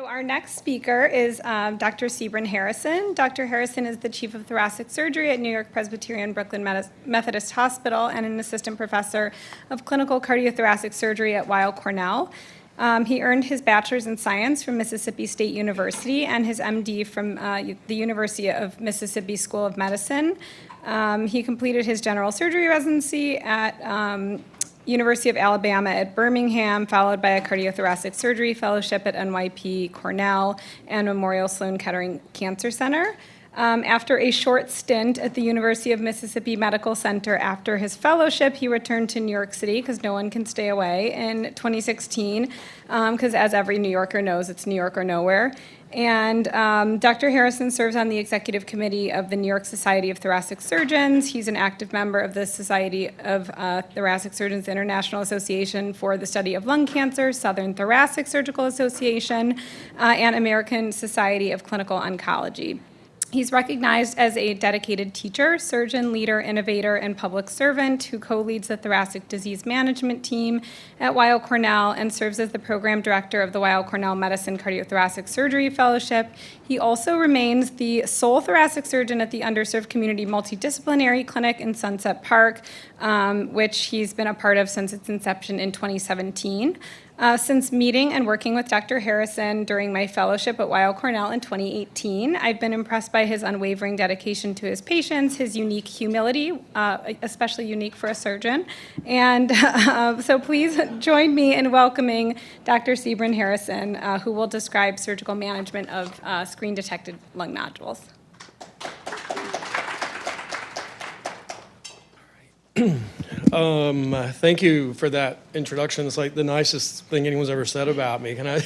our next speaker is Dr. Sebron Harrison. Dr. Harrison is the Chief of Thoracic Surgery at New York Presbyterian Brooklyn Methodist Hospital and an Assistant Professor of Clinical Cardiothoracic Surgery at Weill Cornell. He earned his Bachelor's in Science from Mississippi State University and his MD from the University of Mississippi School of Medicine. He completed his general surgery residency at University of Alabama at Birmingham, followed by a cardiothoracic surgery fellowship at NYP Cornell and Memorial Sloan Kettering Cancer Center. After a short stint at the University of Mississippi Medical Center after his fellowship, he returned to New York City, because no one can stay away, in 2016, because as every New Yorker knows, it's New York or nowhere. And Dr. Harrison serves on the executive committee of the New York Society of Thoracic Surgeons. He's an active member of the Society of Thoracic Surgeons International Association for the Study of Lung Cancer, Southern Thoracic Surgical Association, and American Society of Clinical Oncology. He's recognized as a dedicated teacher, surgeon, leader, innovator, and public servant who co-leads the thoracic disease management team at Weill Cornell and serves as the program director of the Weill Cornell Medicine Cardiothoracic Surgery Fellowship. He also remains the sole thoracic surgeon at the Underserved Community Multidisciplinary Clinic in Sunset Park, which he's been a part of since its inception in 2017. Since meeting and working with Dr. Harrison during my fellowship at Weill Cornell in 2018, I've been impressed by his unwavering dedication to his patients, his unique humility, especially unique for a surgeon. And so please join me in welcoming Dr. Sebron Harrison, who will describe surgical management of screen-detected lung nodules. Thank you for that introduction. It's like the nicest thing anyone's ever said about me. Can I?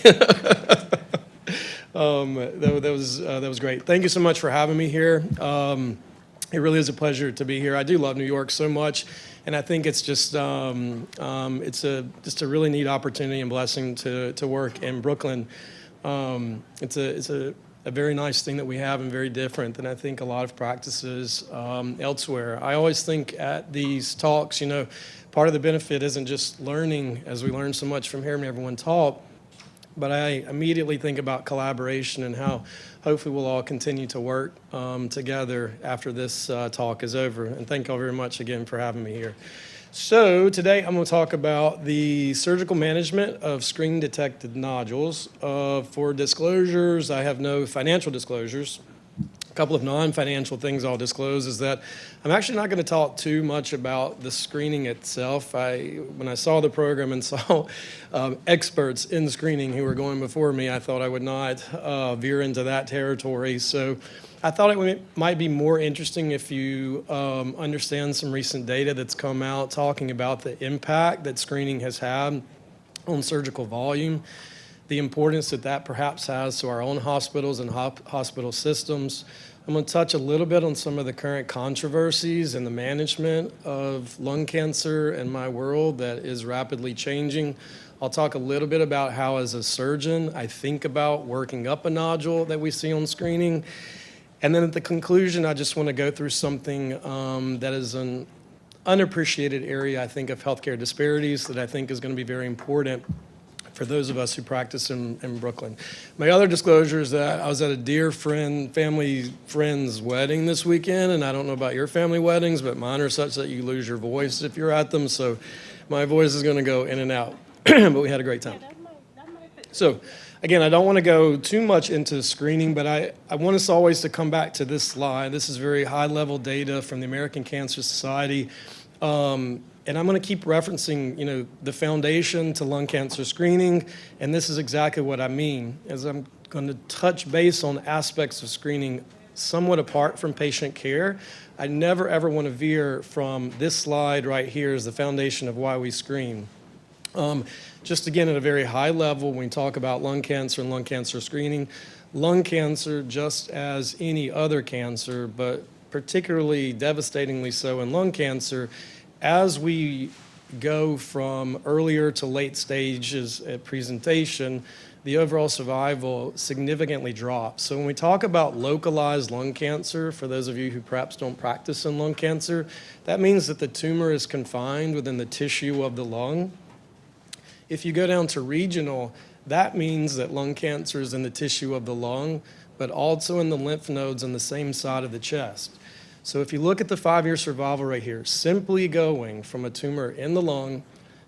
That was great. Thank you so much for having me here. It really is a pleasure to be here. I do love New York so much, and I think it's just it's a really neat opportunity and blessing to work in Brooklyn. It's a very nice thing that we have and very different than I think a lot of practices elsewhere. I always think at these talks, part of the benefit isn't just learning, as we learn so much from hearing everyone talk, but I immediately think about collaboration and how hopefully we'll all continue to work together after this talk is over. And thank you all very much again for having me here. So today I'm going to talk about the surgical management of screen-detected nodules. For disclosures, I have no financial disclosures. A couple of non-financial things I'll disclose is that I'm actually not going to talk too much about the screening itself. When I saw the program and saw experts in screening who were going before me, I thought I would not veer into that territory. So I thought it might be more interesting if you understand some recent data that's come out talking about the impact that screening has had on surgical volume, the importance that perhaps has to our own hospitals and hospital systems. I'm going to touch a little bit on some of the current controversies in the management of lung cancer in my world that is rapidly changing. I'll talk a little bit about how, as a surgeon, I think about working up a nodule that we see on screening. And then at the conclusion, I just want to go through something that is an unappreciated area, I think, of healthcare disparities that I think is going to be very important for those of us who practice in Brooklyn. My other disclosure is that I was at a dear family friend's wedding this weekend, and I don't know about your family weddings, but mine are such that you lose your voice if you're at them, so my voice is going to go in and out, but we had a great time. So, again, I don't want to go too much into screening, but I want us always to come back to this slide. This is very high-level data from the American Cancer Society. And I'm going to keep referencing, the foundation to lung cancer screening, and this is exactly what I mean, as I'm going to touch base on aspects of screening somewhat apart from patient care. I never, ever want to veer from this slide right here as the foundation of why we screen. Just again, at a very high level, when we talk about lung cancer and lung cancer screening, lung cancer, just as any other cancer, but particularly devastatingly so in lung cancer, as we go from earlier to late stages at presentation, the overall survival significantly drops. So when we talk about localized lung cancer, for those of you who perhaps don't practice in lung cancer, that means that the tumor is confined within the tissue of the lung. If you go down to regional, That means that lung cancer is in the tissue of the lung, but also in the lymph nodes on the same side of the chest. So if you look at the 5-year survival right here, simply going from a tumor in the lung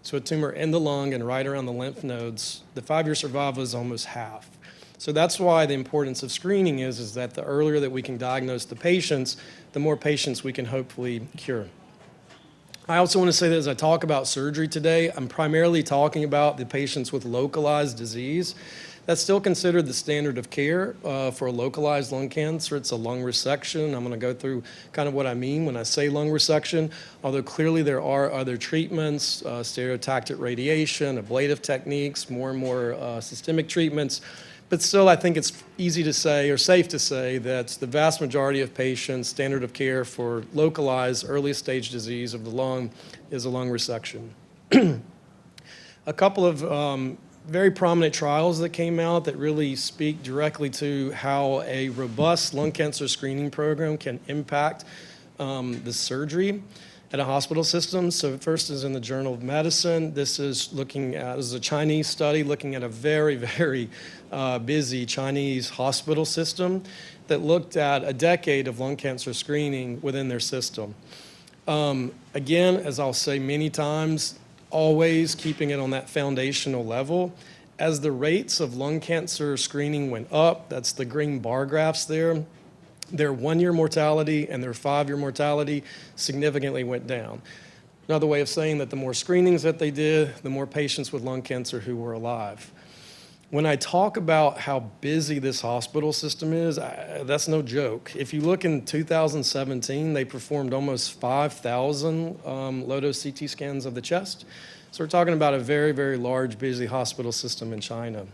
to a tumor in the lung and right around the lymph nodes, the 5-year survival is almost half. So that's why the importance of screening is that the earlier that we can diagnose the patients, the more patients we can hopefully cure. I also want to say that as I talk about surgery today, I'm primarily talking about the patients with localized disease. That's still considered the standard of care for a localized lung cancer. It's a lung resection. I'm going to go through kind of what I mean when I say lung resection, although clearly there are other treatments, stereotactic radiation, ablative techniques, more and more systemic treatments. But still, I think it's easy to say or safe to say that the vast majority of patients, standard of care for localized early stage disease of the lung is a lung resection. A couple of very prominent trials that came out that really speak directly to how a robust lung cancer screening program can impact the surgery at a hospital system. So first is in the Journal of Medicine. This is a Chinese study looking at a very, very busy Chinese hospital system that looked at a decade of lung cancer screening within their system. Again, as I'll say many times, always keeping it on that foundational level. As the rates of lung cancer screening went up, that's the green bar graphs there, their 1-year mortality and their 5-year mortality significantly went down. Another way of saying that the more screenings that they did, the more patients with lung cancer who were alive. When I talk about how busy this hospital system is, that's no joke. If you look in 2017, they performed almost 5,000 low-dose CT scans of the chest. So we're talking about a very, very large, busy hospital system in China.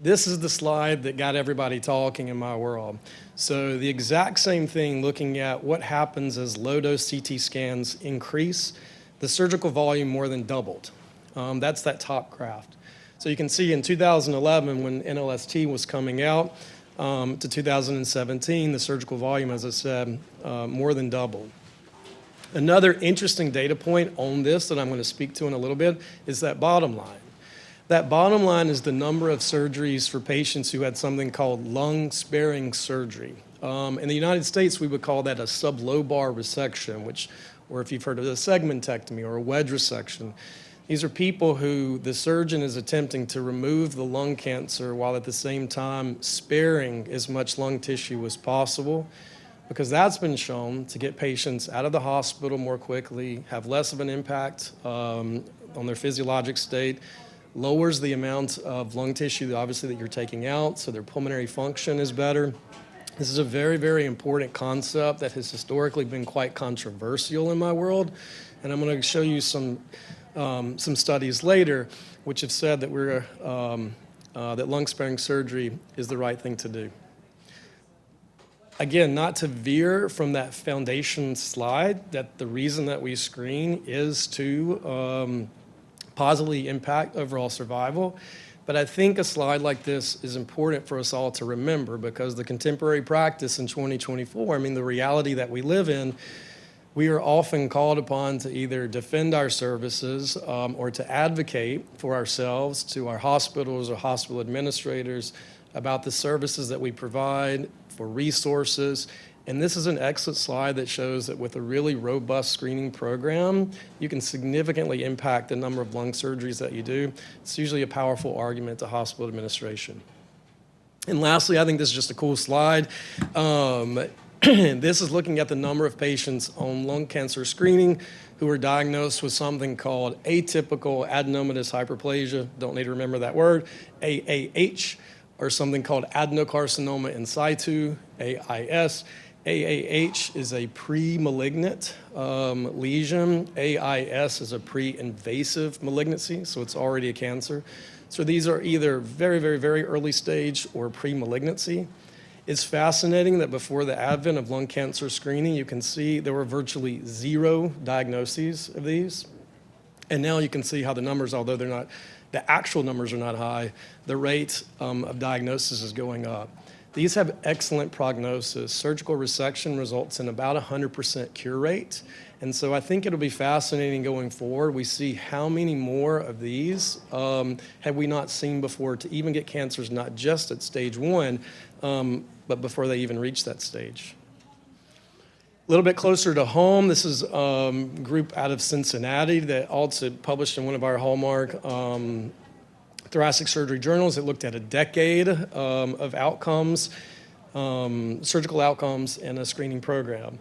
This is the slide that got everybody talking in my world. So the exact same thing, looking at what happens as low-dose CT scans increase, the surgical volume more than doubled. That's that top graph. So you can see in 2011, when NLST was coming out, to 2017, the surgical volume, as I said, more than doubled. Another interesting data point on this that I'm going to speak to in a little bit is that bottom line. That bottom line is the number of surgeries for patients who had something called lung-sparing surgery. In the United States, we would call that a sublobar resection, or if you've heard of a segmentectomy or a wedge resection. These are people who the surgeon is attempting to remove the lung cancer while at the same time sparing as much lung tissue as possible, because that's been shown to get patients out of the hospital more quickly, have less of an impact on their physiologic state, lowers the amount of lung tissue, obviously, that you're taking out, so their pulmonary function is better. This is a very, very important concept that has historically been quite controversial in my world, and I'm going to show you some studies later which have said that that lung-sparing surgery is the right thing to do. Again, not to veer from that foundation slide, that the reason that we screen is to positively impact overall survival. But I think a slide like this is important for us all to remember, because the contemporary practice in 2024, the reality that we live in, we are often called upon to either defend our services or to advocate for ourselves to our hospitals or hospital administrators about the services that we provide, for resources. And this is an excellent slide that shows that with a really robust screening program, you can significantly impact the number of lung surgeries that you do. It's usually a powerful argument to hospital administration. And lastly, I think this is just a cool slide. This is looking at the number of patients on lung cancer screening who are diagnosed with something called atypical adenomatous hyperplasia. Don't need to remember that word. AAH, or something called adenocarcinoma in situ, AIS. AAH is a pre-malignant lesion. AIS is a pre-invasive malignancy, so it's already a cancer. So these are either very, very, very early stage or pre-malignancy. It's fascinating that before the advent of lung cancer screening, you can see there were virtually 0 diagnoses of these. And now you can see how the numbers, although the actual numbers are not high, the rate of diagnosis is going up. These have excellent prognosis. Surgical resection results in about 100% cure rate. And so I think it'll be fascinating going forward. We see how many more of these have we not seen before to even get cancers not just at stage 1, but before they even reach that stage. A little bit closer to home, this is a group out of Cincinnati that also published in one of our hallmark thoracic surgery journals. It looked at a decade of outcomes, surgical outcomes in a screening program.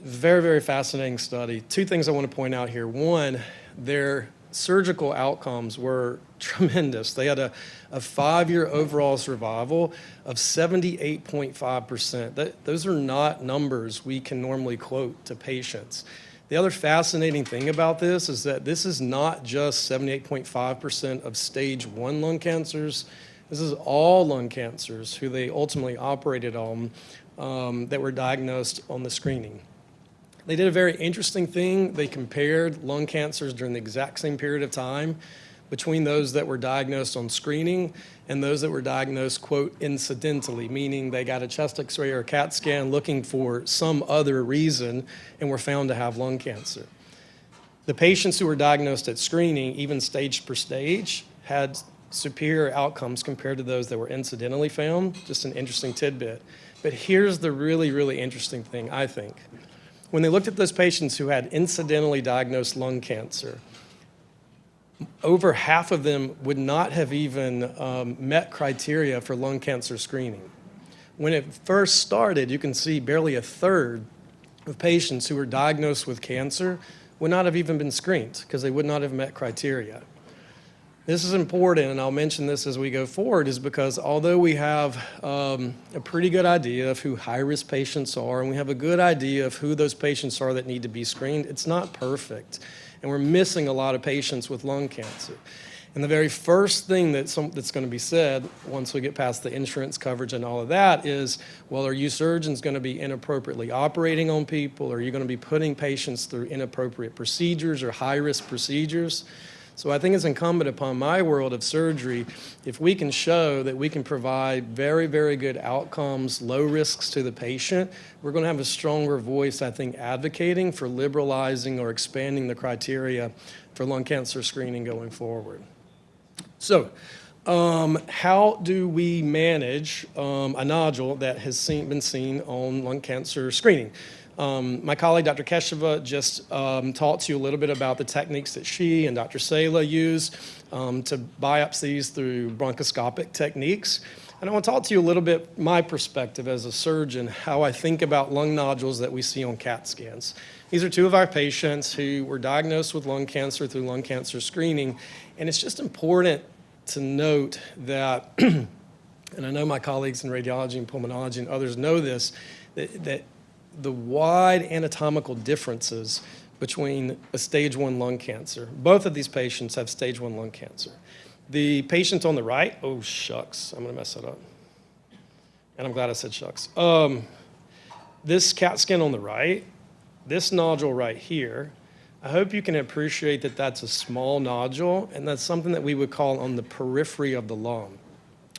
Very, very fascinating study. Two things I want to point out here. One, their surgical outcomes were tremendous. They had a 5-year overall survival of 78.5%. Those are not numbers we can normally quote to patients. The other fascinating thing about this is that this is not just 78.5% of stage 1 lung cancers. This is all lung cancers who they ultimately operated on that were diagnosed on the screening. They did a very interesting thing. They compared lung cancers during the exact same period of time between those that were diagnosed on screening and those that were diagnosed, quote, incidentally, meaning they got a chest x-ray or a CAT scan looking for some other reason and were found to have lung cancer. The patients who were diagnosed at screening, even stage per stage, had superior outcomes compared to those that were incidentally found. Just an interesting tidbit. But here's the really, really interesting thing, I think. When they looked at those patients who had incidentally diagnosed lung cancer, over half of them would not have even met criteria for lung cancer screening. When it first started, you can see barely a third of patients who were diagnosed with cancer would not have even been screened because they would not have met criteria. This is important, and I'll mention this as we go forward, is because although we have a pretty good idea of who high-risk patients are, and we have a good idea of who those patients are that need to be screened, it's not perfect. And we're missing a lot of patients with lung cancer. And the very first thing that's going to be said once we get past the insurance coverage and all of that is, well, are you surgeons going to be inappropriately operating on people? Are you going to be putting patients through inappropriate procedures or high-risk procedures? So I think it's incumbent upon my world of surgery, if we can show that we can provide very, very good outcomes, low risks to the patient, we're going to have a stronger voice, I think, advocating for liberalizing or expanding the criteria for lung cancer screening going forward. So how do we manage a nodule that has been seen on lung cancer screening? My colleague, Dr. Keshava, just talked to you a little bit about the techniques that she and Dr. Sala use to biopsies through bronchoscopic techniques. And I want to talk to you a little bit, my perspective as a surgeon, how I think about lung nodules that we see on CAT scans. These are two of our patients who were diagnosed with lung cancer through lung cancer screening. And it's just important to note that, and I know my colleagues in radiology and pulmonology and others know this, that the wide anatomical differences between a stage 1 lung cancer. Both of these patients have stage 1 lung cancer. The patient on the right, oh shucks, I'm gonna mess that up. And I'm glad I said shucks. This CAT scan on the right, this nodule right here, I hope you can appreciate that that's a small nodule, and that's something that we would call on the periphery of the lung.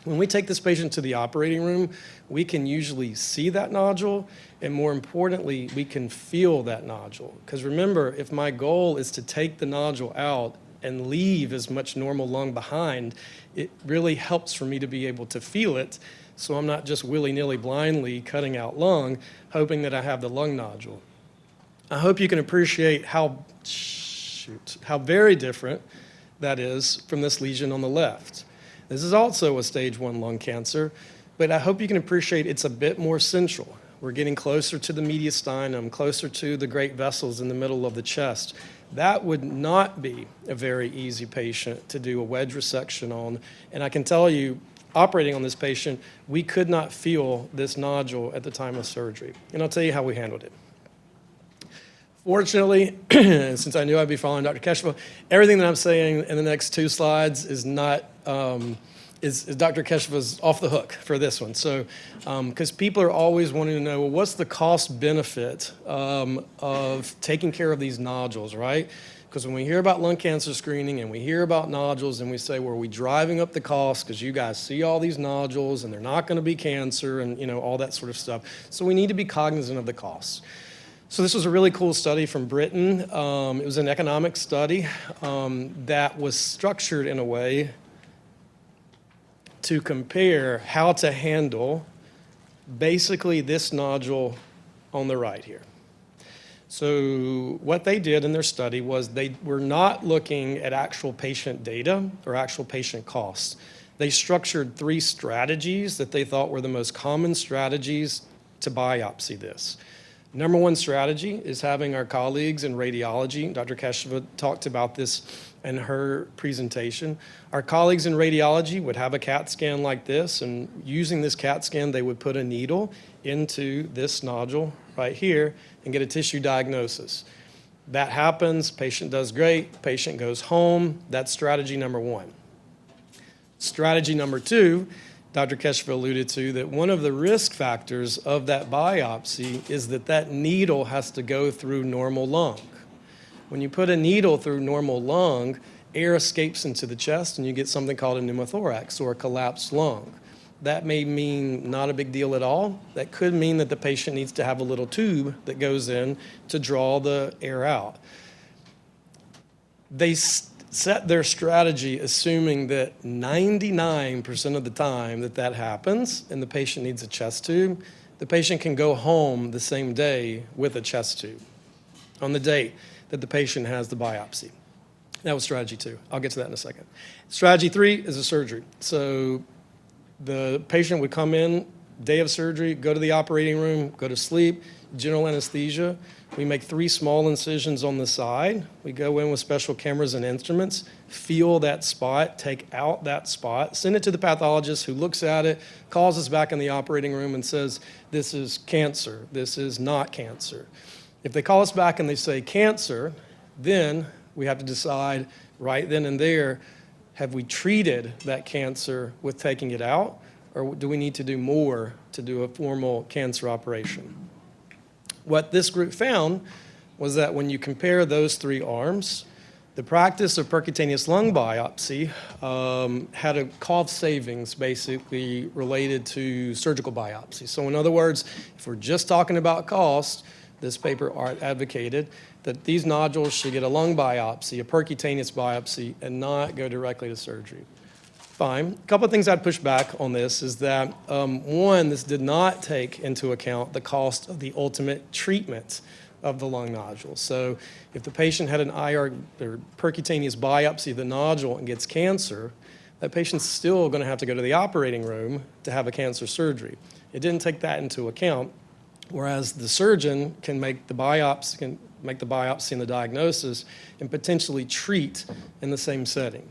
When we take this patient to the operating room, we can usually see that nodule, and more importantly, we can feel that nodule. Because remember, if my goal is to take the nodule out and leave as much normal lung behind, it really helps for me to be able to feel it, so I'm not just willy-nilly blindly cutting out lung, hoping that I have the lung nodule. I hope you can appreciate how very different that is from this lesion on the left. This is also a stage 1 lung cancer, but I hope you can appreciate it's a bit more central. We're getting closer to the mediastinum, closer to the great vessels in the middle of the chest. That would not be a very easy patient to do a wedge resection on, and I can tell you, operating on this patient, we could not feel this nodule at the time of surgery, and I'll tell you how we handled it. Fortunately, since I knew I'd be following Dr. Keshava, everything that I'm saying in the next 2 slides is not is Dr. Keshava's off the hook for this one. So, because people are always wanting to know, well, what's the cost benefit of taking care of these nodules, right? Because when we hear about lung cancer screening and we hear about nodules and we say, well, are we driving up the cost because you guys see all these nodules and they're not going to be cancer and, all that sort of stuff. So we need to be cognizant of the costs. So this was a really cool study from Britain. It was an economic study that was structured in a way to compare how to handle basically this nodule on the right here. So what they did in their study was they were not looking at actual patient data or actual patient costs. They structured 3 strategies that they thought were the most common strategies to biopsy this. Number 1 strategy is having our colleagues in radiology, Dr. Keshava talked about this in her presentation. Our colleagues in radiology would have a CAT scan like this, and using this CAT scan, they would put a needle into this nodule right here and get a tissue diagnosis. That happens, patient does great, patient goes home. That's strategy number 1. Strategy number 2, Dr. Keshava alluded to, that one of the risk factors of that biopsy is that that needle has to go through normal lung. When you put a needle through normal lung, air escapes into the chest and you get something called a pneumothorax or a collapsed lung. That may mean not a big deal at all. That could mean that the patient needs to have a little tube that goes in to draw the air out. They set their strategy assuming that 99% of the time that happens and the patient needs a chest tube, the patient can go home the same day with a chest tube on the date that the patient has the biopsy. That was strategy 2. I'll get to that in a second. Strategy 3 is a surgery. So the patient would come in, day of surgery, go to the operating room, go to sleep, general anesthesia. We make 3 small incisions on the side. We go in with special cameras and instruments, feel that spot, take out that spot, send it to the pathologist who looks at it, calls us back in the operating room and says, this is cancer, this is not cancer. If they call us back and they say cancer, then we have to decide right then and there, have we treated that cancer with taking it out, or do we need to do more to do a formal cancer operation? What this group found was that when you compare those 3 arms, the practice of percutaneous lung biopsy had a cost savings basically related to surgical biopsy. So in other words, if we're just talking about cost, this paper advocated that these nodules should get a lung biopsy, a percutaneous biopsy, and not go directly to surgery. Fine. A couple of things I'd push back on this is that, 1, this did not take into account the cost of the ultimate treatment of the lung nodule. So if the patient had an IR or percutaneous biopsy of the nodule and gets cancer, that patient's still going to have to go to the operating room to have a cancer surgery. It didn't take that into account, whereas the surgeon can make the biopsy and the diagnosis and potentially treat in the same setting.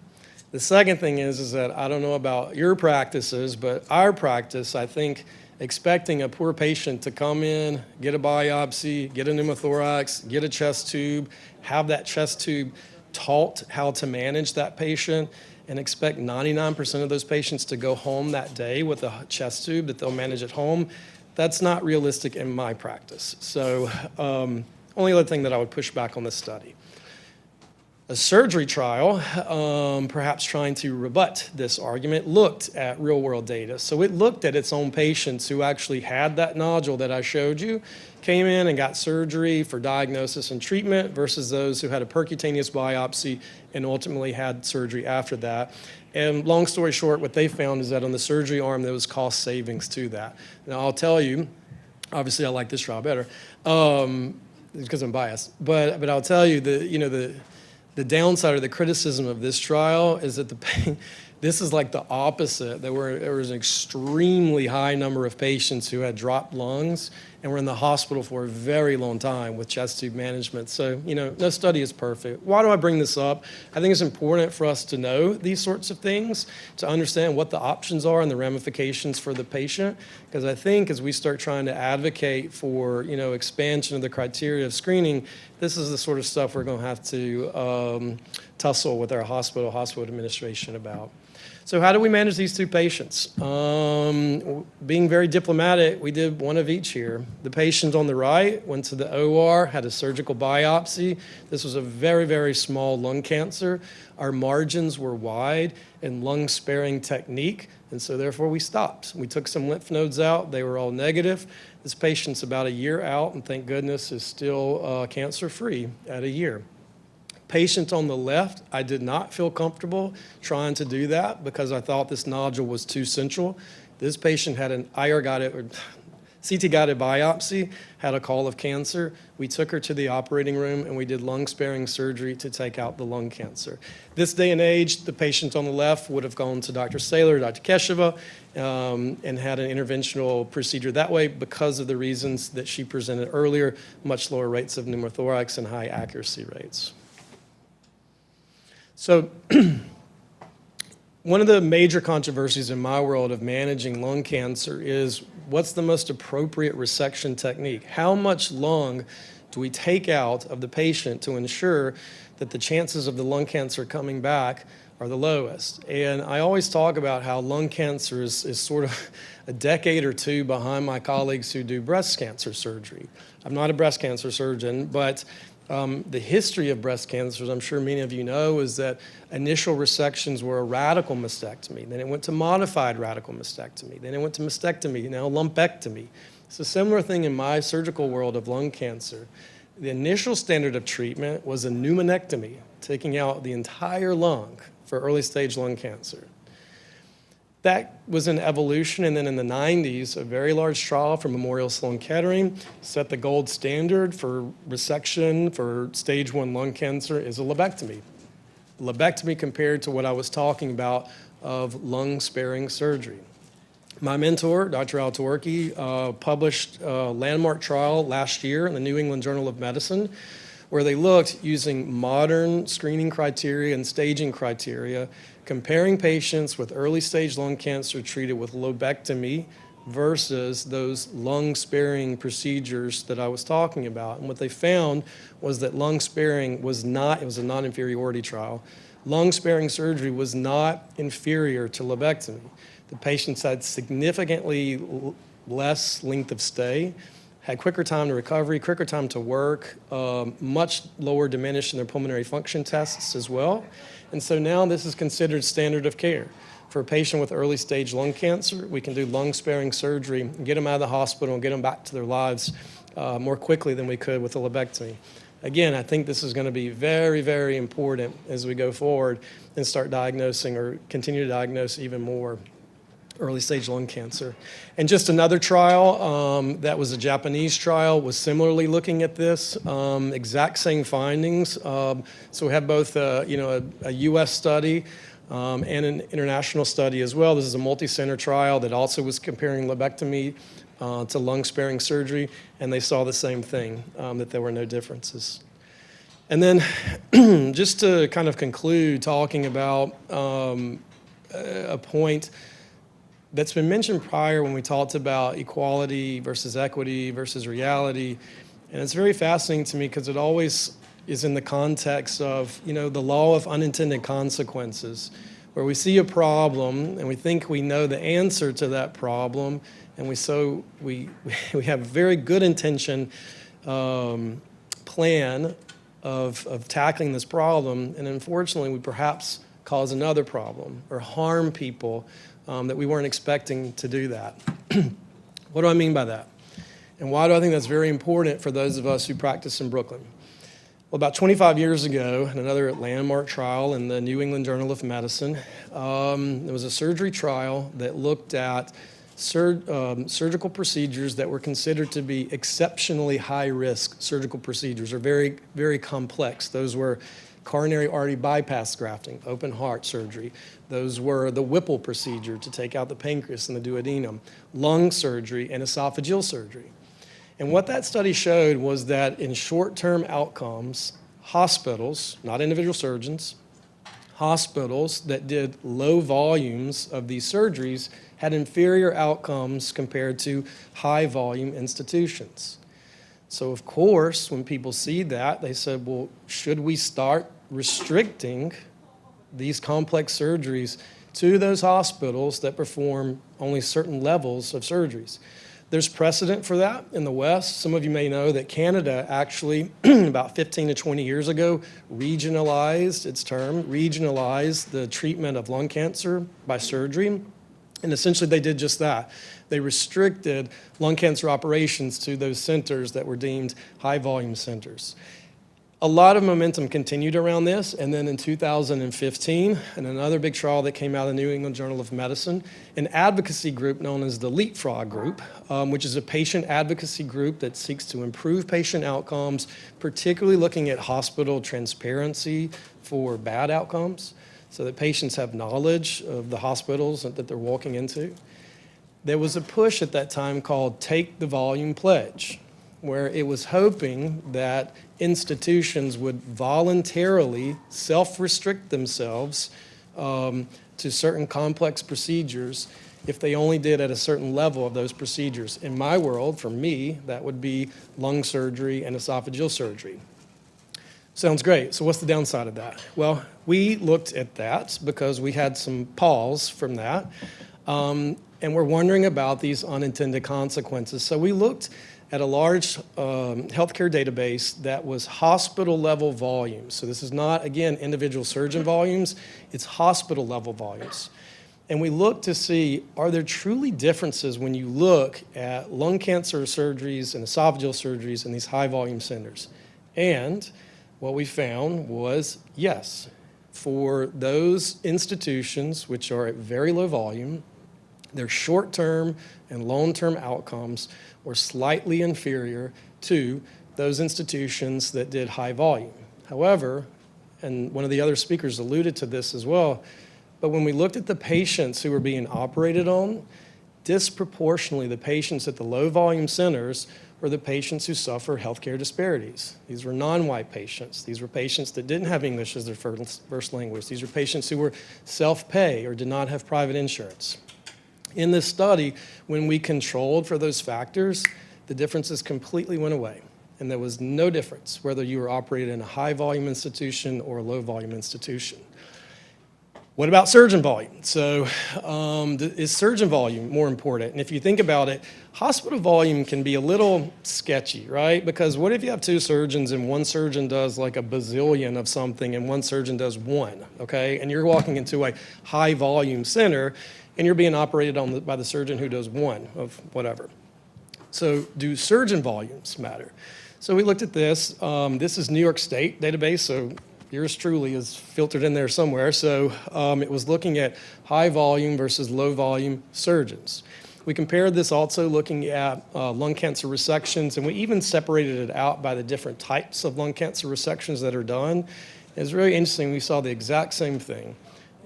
The second thing is that I don't know about your practices, but our practice, I think, expecting a poor patient to come in, get a biopsy, get a pneumothorax, get a chest tube, have that chest tube taught how to manage that patient, and expect 99% of those patients to go home that day with a chest tube that they'll manage at home, that's not realistic in my practice. So only other thing that I would push back on this study. A surgery trial, perhaps trying to rebut this argument, looked at real-world data. So it looked at its own patients who actually had that nodule that I showed you, came in and got surgery for diagnosis and treatment versus those who had a percutaneous biopsy and ultimately had surgery after that. And long story short, what they found is that on the surgery arm, there was cost savings to that. Now, I'll tell you, obviously I like this trial better because I'm biased, but I'll tell you the downside or the criticism of this trial is that this is like the opposite. There was an extremely high number of patients who had dropped lungs and were in the hospital for a very long time with chest tube management. So, no study is perfect. Why do I bring this up? I think it's important for us to know these sorts of things, to understand what the options are and the ramifications for the patient. Because I think as we start trying to advocate for, expansion of the criteria of screening, this is the sort of stuff we're going to have to tussle with our hospital administration about. So how do we manage these two patients? Being very diplomatic, we did one of each here. The patient on the right went to the OR, had a surgical biopsy. This was a very, very small lung cancer. Our margins were wide and lung-sparing technique, and so therefore we stopped. We took some lymph nodes out. They were all negative. This patient's about a year out, and thank goodness is still cancer-free at a year. Patient on the left, I did not feel comfortable trying to do that because I thought this nodule was too central. This patient had an IR-guided or CT-guided biopsy, had a call of cancer. We took her to the operating room and we did lung-sparing surgery to take out the lung cancer. This day and age, the patient on the left would have gone to Dr. Saylor, Dr. Keshava, and had an interventional procedure that way because of the reasons that she presented earlier, much lower rates of pneumothorax and high accuracy rates. So one of the major controversies in my world of managing lung cancer is what's the most appropriate resection technique? How much lung do we take out of the patient to ensure that the chances of the lung cancer coming back are the lowest? And I always talk about how lung cancer is sort of a decade or two behind my colleagues who do breast cancer surgery. I'm not a breast cancer surgeon, but the history of breast cancers, I'm sure many of you know, is that initial resections were a radical mastectomy. Then it went to modified radical mastectomy. Then it went to mastectomy, now lumpectomy. It's a similar thing in my surgical world of lung cancer. The initial standard of treatment was a pneumonectomy, taking out the entire lung for early stage lung cancer. That was an evolution, and then in the 90s, a very large trial from Memorial Sloan Kettering set the gold standard for resection for stage 1 lung cancer is a lobectomy. Lobectomy compared to what I was talking about of lung-sparing surgery. My mentor, Dr. Al-Tawarki, published a landmark trial last year in the New England Journal of Medicine where they looked using modern screening criteria and staging criteria, comparing patients with early stage lung cancer treated with lobectomy versus those lung-sparing procedures that I was talking about. And what they found was that lung-sparing was not, it was a non-inferiority trial, lung-sparing surgery was not inferior to lobectomy. The patients had significantly less length of stay, had quicker time to recovery, quicker time to work, much lower diminished in their pulmonary function tests as well. And so now this is considered standard of care. For a patient with early stage lung cancer, we can do lung-sparing surgery and get them out of the hospital and get them back to their lives more quickly than we could with a lobectomy. Again, I think this is going to be very, very important as we go forward and start diagnosing or continue to diagnose even more early stage lung cancer. And just another trial that was a Japanese trial was similarly looking at this, exact same findings. So we have both a US study and an international study as well. This is a multi-center trial that also was comparing lobectomy to lung-sparing surgery, and they saw the same thing, that there were no differences. And then just to kind of conclude talking about a point that's been mentioned prior when we talked about equality versus equity versus reality. And it's very fascinating to me because it always is in the context of, the law of unintended consequences, where we see a problem and we think we know the answer to that problem, and we have a very good intention plan of tackling this problem, and unfortunately we perhaps cause another problem or harm people that we weren't expecting to do that. What do I mean by that? And why do I think that's very important for those of us who practice in Brooklyn? Well, about 25 years ago, in another landmark trial in the New England Journal of Medicine, there was a surgery trial that looked at surgical procedures that were considered to be exceptionally high-risk surgical procedures, or very, very complex. Those were coronary artery bypass grafting, open heart surgery. Those were the Whipple procedure to take out the pancreas and the duodenum, lung surgery, and esophageal surgery. And what that study showed was that in short-term outcomes, hospitals, not individual surgeons, hospitals that did low volumes of these surgeries had inferior outcomes compared to high-volume institutions. So of course, when people see that, they said, well, should we start restricting these complex surgeries to those hospitals that perform only certain levels of surgeries. There's precedent for that in the West. Some of you may know that Canada actually, about 15 to 20 years ago, regionalized the treatment of lung cancer by surgery. And essentially they did just that. They restricted lung cancer operations to those centers that were deemed high volume centers. A lot of momentum continued around this, and then in 2015, in another big trial that came out of the New England Journal of Medicine, an advocacy group known as the Leapfrog Group, which is a patient advocacy group that seeks to improve patient outcomes, particularly looking at hospital transparency for bad outcomes, so that patients have knowledge of the hospitals that they're walking into. There was a push at that time called Take the Volume Pledge, where it was hoping that institutions would voluntarily self-restrict themselves to certain complex procedures if they only did at a certain level of those procedures. In my world, for me, that would be lung surgery and esophageal surgery. Sounds great. So what's the downside of that? Well, we looked at that because we had some pause from that, and we're wondering about these unintended consequences. So we looked at a large healthcare database that was hospital-level volumes. So this is not, again, individual surgeon volumes, it's hospital-level volumes. And we looked to see, are there truly differences when you look at lung cancer surgeries and esophageal surgeries in these high-volume centers? And what we found was, yes, for those institutions which are at very low volume, their short-term and long-term outcomes were slightly inferior to those institutions that did high volume. However, and one of the other speakers alluded to this as well, but when we looked at the patients who were being operated on, disproportionately the patients at the low volume centers were the patients who suffer healthcare disparities. These were non-white patients. These were patients that didn't have English as their first language. These were patients who were self-pay or did not have private insurance. In this study, when we controlled for those factors, the differences completely went away. And there was no difference whether you were operated in a high-volume institution or a low-volume institution. What about surgeon volume? So is surgeon volume more important? And if you think about it, hospital volume can be a little sketchy, right? Because what if you have two surgeons and one surgeon does like a bazillion of something and one surgeon does one, okay? And you're walking into a high-volume center and you're being operated on by the surgeon who does one of whatever. So do surgeon volumes matter? So we looked at this. This is New York State database, so yours truly is filtered in there somewhere. So it was looking at high volume versus low volume surgeons. We compared this also looking at lung cancer resections, and we even separated it out by the different types of lung cancer resections that are done. It's really interesting. We saw the exact same thing.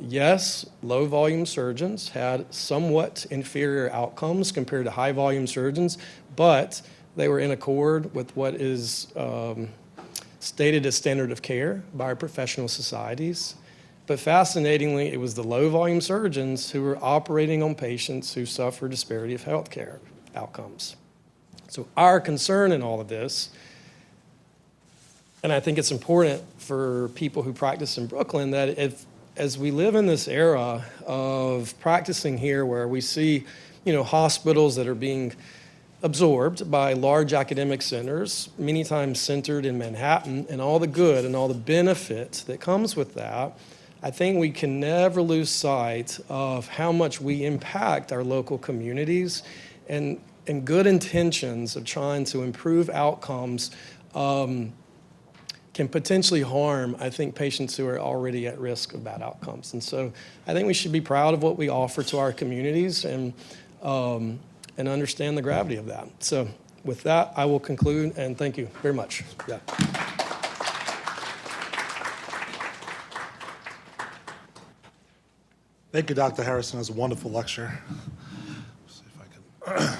Yes, low volume surgeons had somewhat inferior outcomes compared to high volume surgeons, but they were in accord with what is stated as standard of care by our professional societies. But fascinatingly, it was the low volume surgeons who were operating on patients who suffer disparity of healthcare outcomes. So our concern in all of this, and I think it's important for people who practice in Brooklyn, that as we live in this era of practicing here where we see, hospitals that are being absorbed by large academic centers, many times centered in Manhattan, and all the good and all the benefit that comes with that, I think we can never lose sight of how much we impact our local communities, and good intentions of trying to improve outcomes can potentially harm, I think, patients who are already at risk of bad outcomes. And so I think we should be proud of what we offer to our communities and understand the gravity of that. So with that, I will conclude, and thank you very much. Yeah. Thank you, Dr. Harrison. That was a wonderful lecture. Let's see if I can.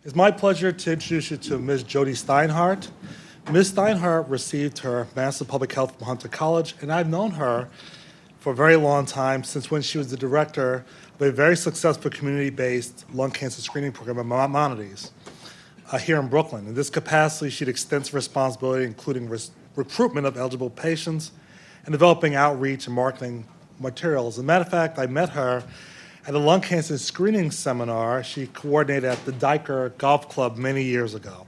It's my pleasure to introduce you to Ms. Jody Steinhardt. Ms. Steinhardt received her Master of Public Health from Hunter College, and I've known her for a very long time, since when she was the director with a very successful community-based lung cancer screening program at Maimonides here in Brooklyn. In this capacity, she had extensive responsibility, including recruitment of eligible patients and developing outreach and marketing materials. As a matter of fact, I met her at a lung cancer screening seminar she coordinated at the Diker Golf Club many years ago.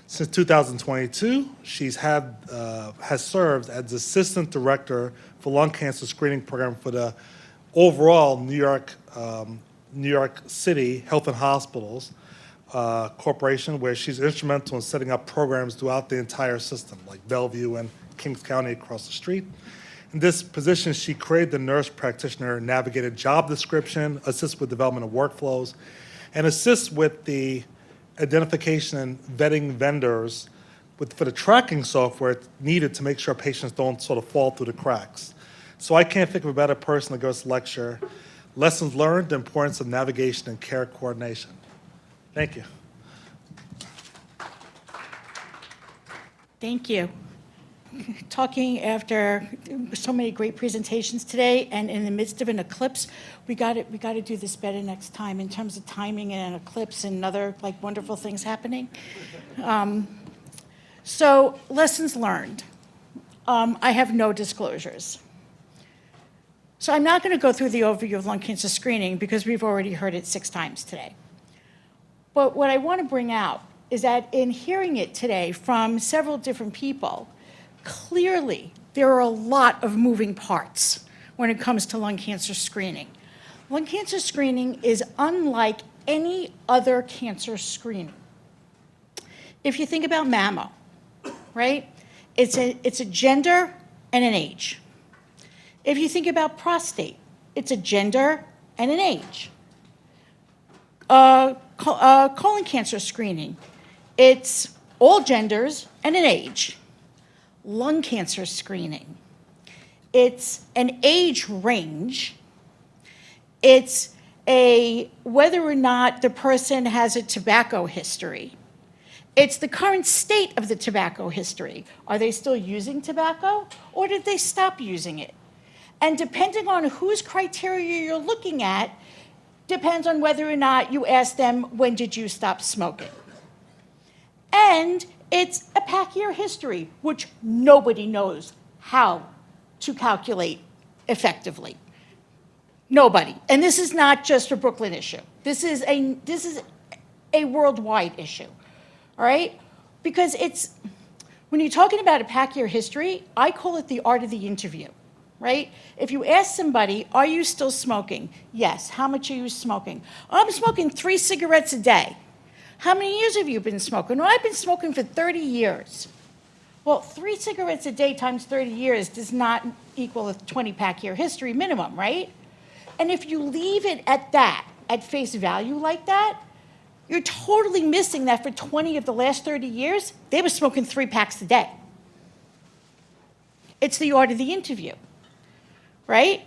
Since 2022, she has served as Assistant Director for Lung Cancer Screening Program for the overall New York City Health and Hospitals Corporation, where she's instrumental in setting up programs throughout the entire system, like Bellevue and Kings County across the street. In this position, she created the nurse practitioner, navigated job description, assists with development of workflows, and assists with the identification and vetting vendors for the tracking software needed to make sure patients don't sort of fall through the cracks. So I can't think of a better person to give us a lecture. Lessons learned, the importance of navigation and care coordination. Thank you. Thank you. Talking after so many great presentations today, and in the midst of an eclipse, we got to do this better next time in terms of timing and an eclipse and other like wonderful things happening. So lessons learned. I have no disclosures. So I'm not going to go through the overview of lung cancer screening because we've already heard it 6 times today. But what I want to bring out is that in hearing it today from several different people, clearly there are a lot of moving parts when it comes to lung cancer screening. Lung cancer screening is unlike any other cancer screening. If you think about mammo, right? It's a gender and an age. If you think about prostate, it's a gender and an age. Colon cancer screening, it's all genders and an age. Lung cancer screening, it's an age range. It's whether or not the person has a tobacco history. It's the current state of the tobacco history. Are they still using tobacco, or did they stop using it? And depending on whose criteria you're looking at, depends on whether or not you ask them, when did you stop smoking? And it's a pack year history, which nobody knows how to calculate effectively. Nobody. And this is not just a Brooklyn issue. This is a worldwide issue, all right? Because when you're talking about a pack year history, I call it the art of the interview, right? If you ask somebody, are you still smoking? Yes. How much are you smoking? Oh, I'm smoking 3 cigarettes a day. How many years have you been smoking? Well, I've been smoking for 30 years. Well, 3 cigarettes a day times 30 years does not equal a 20-pack year history minimum, right? And if you leave it at that, at face value like that, you're totally missing that for 20 of the last 30 years, they were smoking 3 packs a day. It's the art of the interview, right?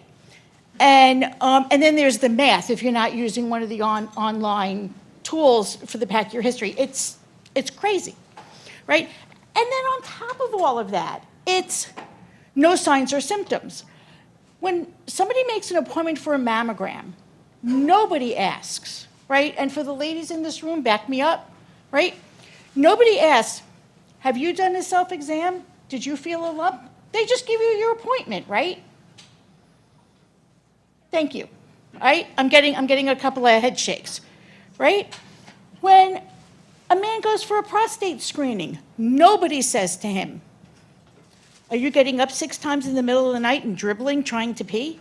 And then there's the math. If you're not using one of the online tools for the pack year history, it's crazy, right? And then on top of all of that, it's no signs or symptoms. When somebody makes an appointment for a mammogram, nobody asks, right? And for the ladies in this room, back me up, right? Nobody asks, have you done a self-exam? Did you feel a lump? They just give you your appointment, right? Thank you, right? I'm getting a couple of head shakes, right? When a man goes for a prostate screening, nobody says to him, are you getting up 6 times in the middle of the night and dribbling, trying to pee?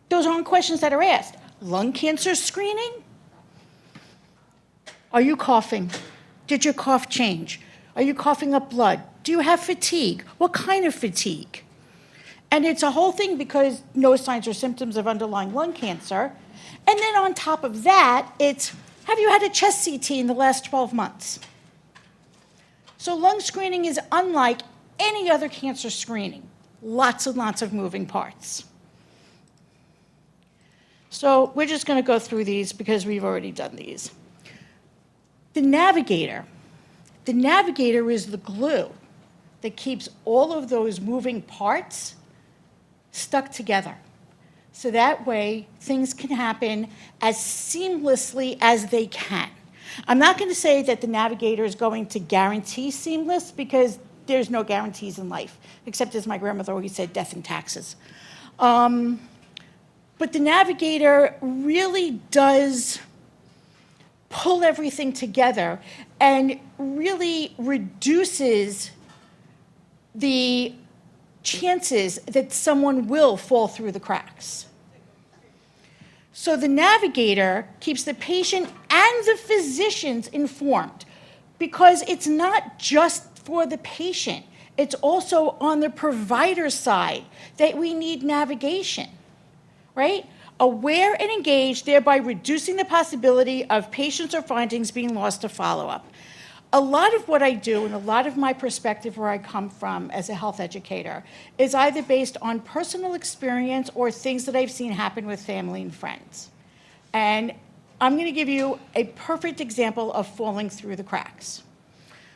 Those aren't questions that are asked. Lung cancer screening? Are you coughing? Did your cough change? Are you coughing up blood? Do you have fatigue? What kind of fatigue? And it's a whole thing because no signs or symptoms of underlying lung cancer. And then on top of that, it's, have you had a chest CT in the last 12 months? So lung screening is unlike any other cancer screening. Lots and lots of moving parts. So we're just going to go through these because we've already done these. The navigator is the glue that keeps all of those moving parts stuck together. So that way, things can happen as seamlessly as they can. I'm not going to say that the navigator is going to guarantee seamless, because there's no guarantees in life, except, as my grandmother always said, death and taxes. But the navigator really does pull everything together and really reduces the chances that someone will fall through the cracks. So the navigator keeps the patient and the physicians informed, because it's not just for the patient, it's also on the provider side that we need navigation, right? Aware and engaged, thereby reducing the possibility of patients or findings being lost to follow-up. A lot of what I do, and a lot of my perspective where I come from as a health educator, is either based on personal experience or things that I've seen happen with family and friends. And I'm going to give you a perfect example of falling through the cracks,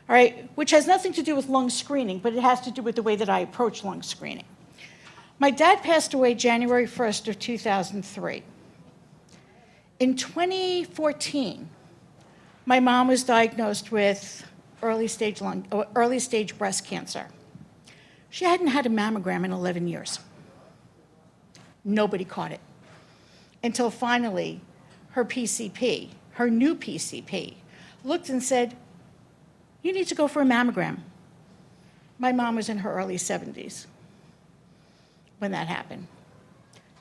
all right, which has nothing to do with lung screening, but it has to do with the way that I approach lung screening. My dad passed away January 1st of 2003. In 2014, my mom was diagnosed with early stage breast cancer. She hadn't had a mammogram in 11 years. Nobody caught it. Until finally, her PCP, her new PCP, looked and said, "You need to go for a mammogram." My mom was in her early 70s when that happened.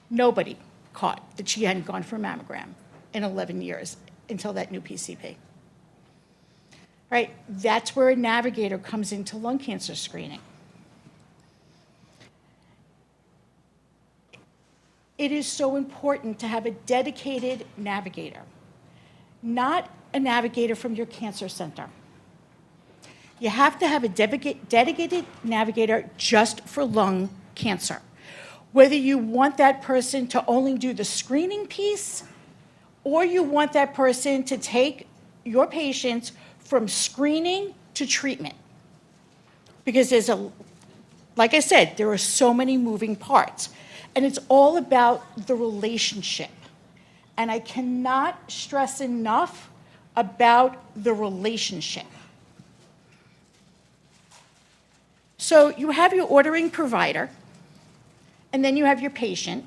Nobody caught that she hadn't gone for a mammogram in 11 years until that new PCP. Right? That's where a navigator comes into lung cancer screening. It is so important to have a dedicated navigator, not a navigator from your cancer center. You have to have a dedicated navigator just for lung cancer. Whether you want that person to only do the screening piece, or you want that person to take your patients from screening to treatment. Because like I said, there are so many moving parts. And it's all about the relationship. And I cannot stress enough about the relationship. So you have your ordering provider, and then you have your patient,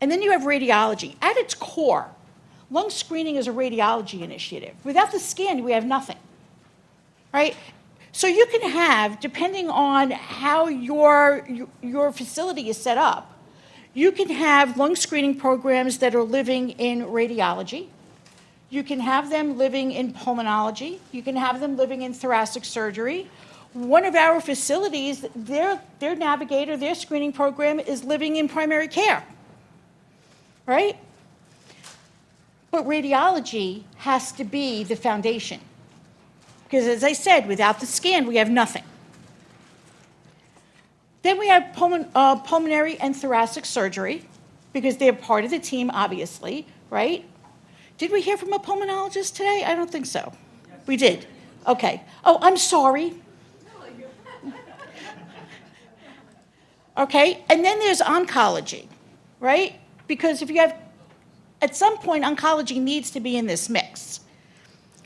and then you have radiology. At its core, lung screening is a radiology initiative. Without the scan, we have nothing, right? So you can have, depending on how your facility is set up, you can have lung screening programs that are living in radiology. You can have them living in pulmonology. You can have them living in thoracic surgery. One of our facilities, their navigator, their screening program is living in primary care, right? But radiology has to be the foundation. Because as I said, without the scan, we have nothing. Then we have pulmonary and thoracic surgery, because they're part of the team, obviously, right? Did we hear from a pulmonologist today? I don't think so. Yes. We did? Okay. Oh, I'm sorry. Okay, and then there's oncology, right? Because if you have, at some point, oncology needs to be in this mix,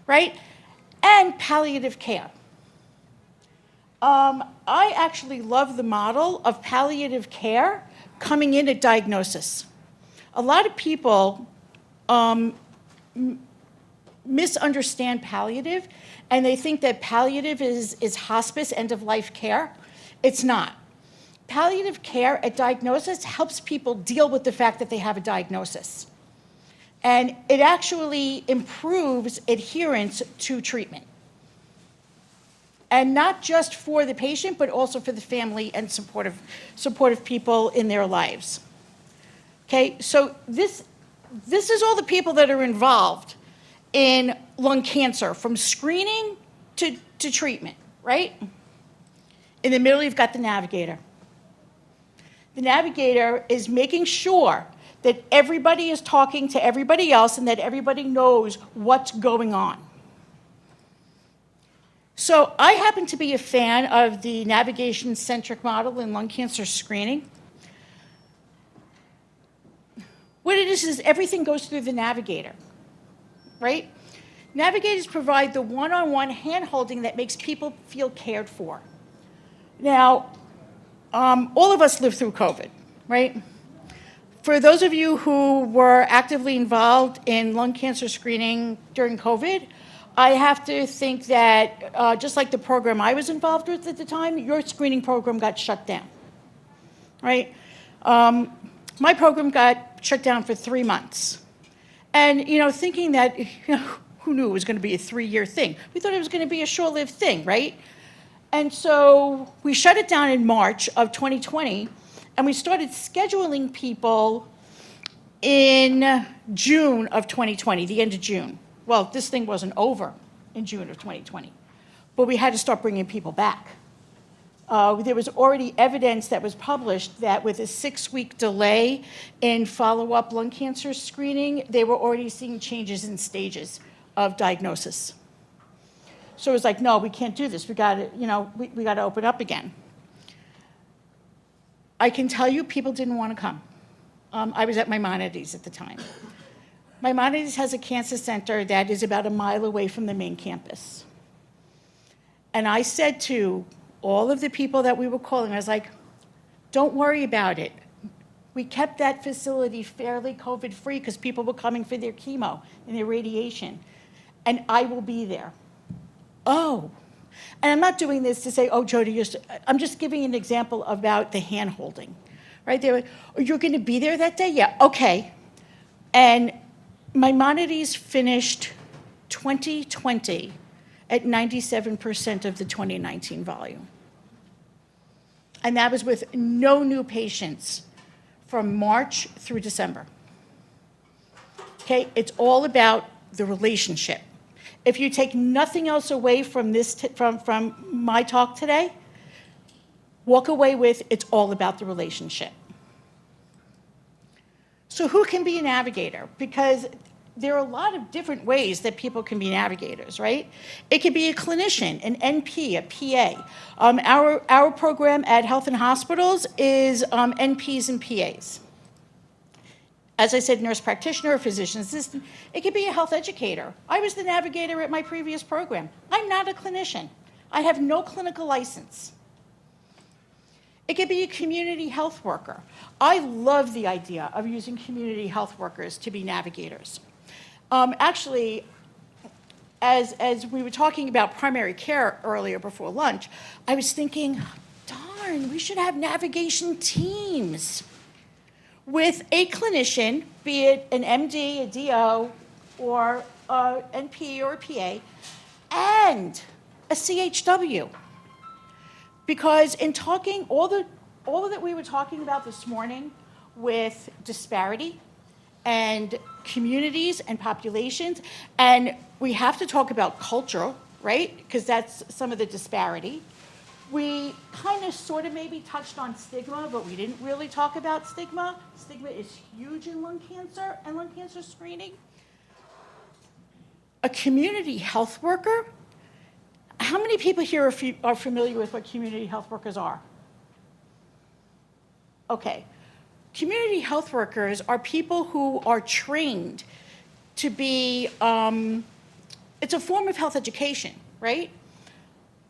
right? And palliative care. I actually love the model of palliative care coming in at diagnosis. A lot of people misunderstand palliative, and they think that palliative is hospice, end-of-life care. It's not. Palliative care at diagnosis helps people deal with the fact that they have a diagnosis. And it actually improves adherence to treatment. And not just for the patient, but also for the family and supportive people in their lives. Okay, so this is all the people that are involved in lung cancer, from screening to treatment, right? In the middle, you've got the navigator. The navigator is making sure that everybody is talking to everybody else and that everybody knows what's going on. So I happen to be a fan of the navigation-centric model in lung cancer screening. What it is everything goes through the navigator, right? Navigators provide the one-on-one hand-holding that makes people feel cared for. Now, all of us lived through COVID, right? For those of you who were actively involved in lung cancer screening during COVID, I have to think that just like the program I was involved with at the time, your screening program got shut down, right? My program got shut down for 3 months. And, thinking that, who knew it was going to be a 3-year thing? We thought it was going to be a short-lived thing, right? And so we shut it down in March of 2020, and we started scheduling people in June of 2020, the end of June. Well, this thing wasn't over in June of 2020, but we had to start bringing people back. There was already evidence that was published that with a 6-week delay in follow-up lung cancer screening, they were already seeing changes in stages of diagnosis. So it was like, no, we can't do this. We got to, we got to open up again. I can tell you, people didn't want to come. I was at Maimonides at the time. Maimonides has a cancer center that is about a mile away from the main campus. And I said to all of the people that we were calling, I was like, don't worry about it. We kept that facility fairly COVID-free because people were coming for their chemo and their radiation. And I will be there. Oh. And I'm not doing this to say, oh, Jody, I'm just giving an example about the hand-holding. Right? They were, oh, you're going to be there that day? Yeah, okay. And Maimonides finished 2020 at 97% of the 2019 volume. And that was with no new patients from March through December. Okay, it's all about the relationship. If you take nothing else away from this, from my talk today, walk away with it's all about the relationship. So who can be a navigator? Because there are a lot of different ways that people can be navigators, right? It could be a clinician, an NP, a PA. Our program at Health and Hospitals is NPs and PAs. As I said, nurse practitioner, physician assistant. It could be a health educator. I was the navigator at my previous program. I'm not a clinician. I have no clinical license. It could be a community health worker. I love the idea of using community health workers to be navigators. Actually, as we were talking about primary care earlier before lunch, I was thinking, darn, we should have navigation teams with a clinician, be it an MD, a DO, or a NP or a PA, and a CHW. Because in talking, all that we were talking about this morning with disparity and communities and populations, and we have to talk about culture, right? Because that's some of the disparity. We kind of sort of maybe touched on stigma, but we didn't really talk about stigma. Stigma is huge in lung cancer and lung cancer screening. A community health worker, how many people here are familiar with what community health workers are? Okay. Community health workers are people who are trained to be, it's a form of health education, right?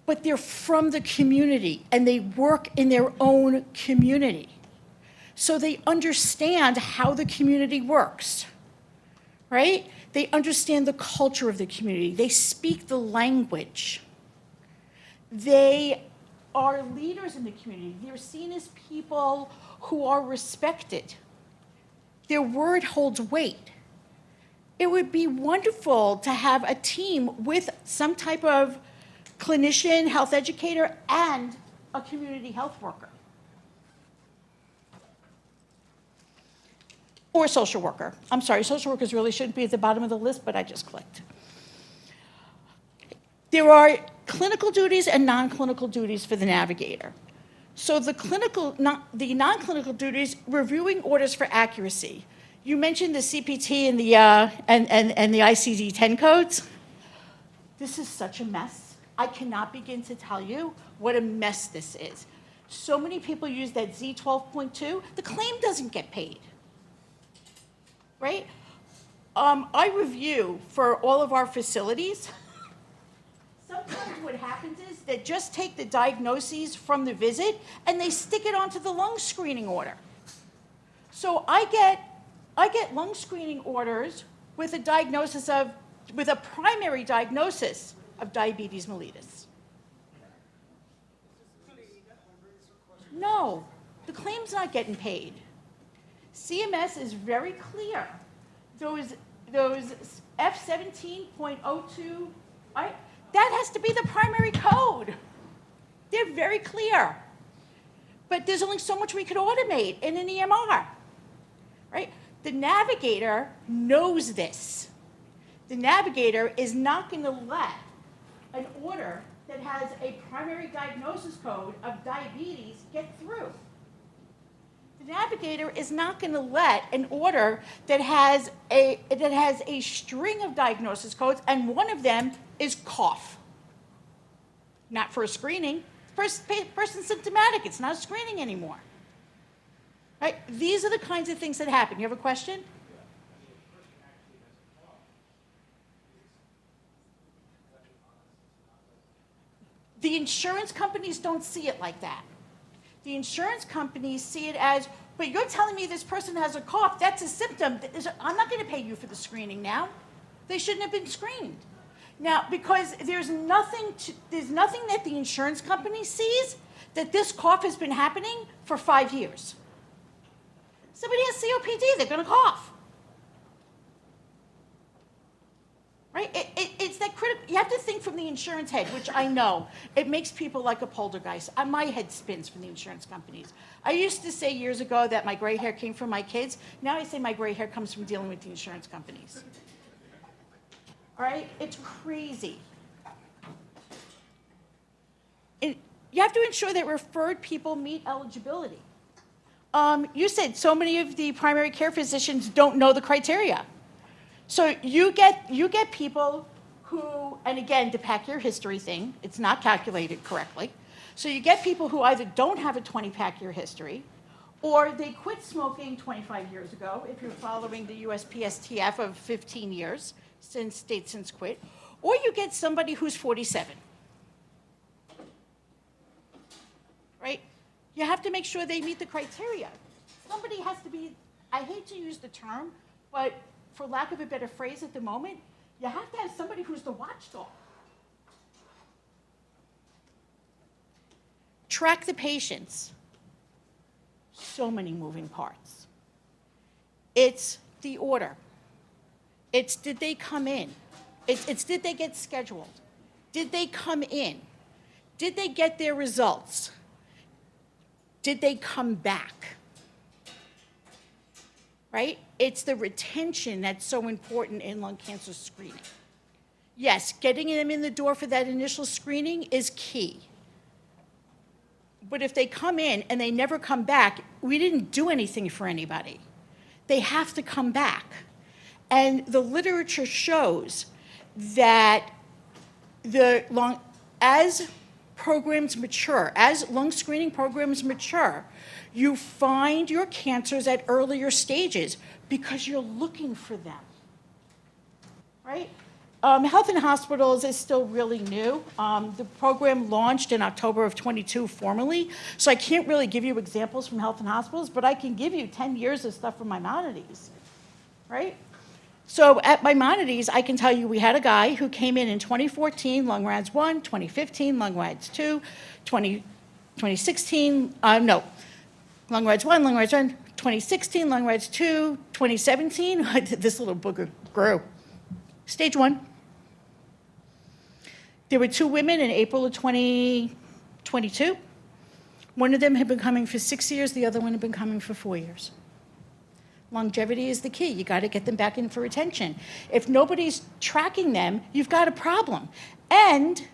But they're from the community and they work in their own community. So they understand how the community works, right? They understand the culture of the community. They speak the language. They are leaders in the community. They're seen as people who are respected. Their word holds weight. It would be wonderful to have a team with some type of clinician, health educator, and a community health worker. Or social worker. I'm sorry, social workers really shouldn't be at the bottom of the list, but I just clicked. There are clinical duties and non-clinical duties for the navigator. So the non-clinical duties, reviewing orders for accuracy. You mentioned the CPT and the ICD-10 codes. This is such a mess. I cannot begin to tell you what a mess this is. So many people use that Z12.2. The claim doesn't get paid. right? I review for all of our facilities. Sometimes what happens is they just take the diagnoses from the visit and they stick it onto the lung screening order. So I get lung screening orders with a primary diagnosis of diabetes mellitus. No, the claim's not getting paid. CMS is very clear. Those F17.02, that has to be the primary code. They're very clear. But there's only so much we could automate in an EMR, right? The navigator knows this. The navigator is not going to let an order that has a primary diagnosis code of diabetes get through. The navigator is not going to let an order that has a string of diagnosis codes, and one of them is cough. Not for a screening. Person's symptomatic. It's not a screening anymore. Right? These are the kinds of things that happen. You have a question? The insurance companies don't see it like that. The insurance companies see it as, but you're telling me this person has a cough, that's a symptom. I'm not going to pay you for the screening now. They shouldn't have been screened. Now, because there's nothing that the insurance company sees that this cough has been happening for 5 years. Somebody has COPD, they're going to cough. Right? It's that critical. You have to think from the insurance head, which I know. It makes people like a poltergeist. My head spins from the insurance companies. I used to say years ago that my gray hair came from my kids. Now I say my gray hair comes from dealing with the insurance companies. All right? It's crazy. You have to ensure that referred people meet eligibility. You said so many of the primary care physicians don't know the criteria. So you get people who, and again, the pack year history thing, it's not calculated correctly. So you get people who either don't have a 20 pack year history, or they quit smoking 25 years ago, if you're following the USPSTF of 15 years since quit, or you get somebody who's 47. Right? You have to make sure they meet the criteria. Somebody has to be, I hate to use the term, but for lack of a better phrase at the moment, you have to have somebody who's the watchdog. Track the patients. So many moving parts. It's the order. It's did they come in? It's did they get scheduled? Did they come in? Did they get their results? Did they come back? Right? It's the retention that's so important in lung cancer screening. Yes, getting them in the door for that initial screening is key. But if they come in and they never come back, we didn't do anything for anybody. They have to come back. And the literature shows that as programs mature, as lung screening programs mature, you find your cancers at earlier stages because you're looking for them, right? Health in Hospitals is still really new. The program launched in October of 22 formally, so I can't really give you examples from Health in Hospitals, but I can give you 10 years of stuff from Maimonides, right? So at Maimonides, I can tell you we had a guy who came in 2014, lung RADS 1, 2015, lung RADS 2, 2016, lung RADS 1, lung RADS 1, 2016, lung RADS 2, 2017, this little booger grew. Stage 1. There were 2 women in April of 2022. One of them had been coming for 6 years, the other one had been coming for 4 years. Longevity is the key. You got to get them back in for retention. If nobody's tracking them, you've got a problem. And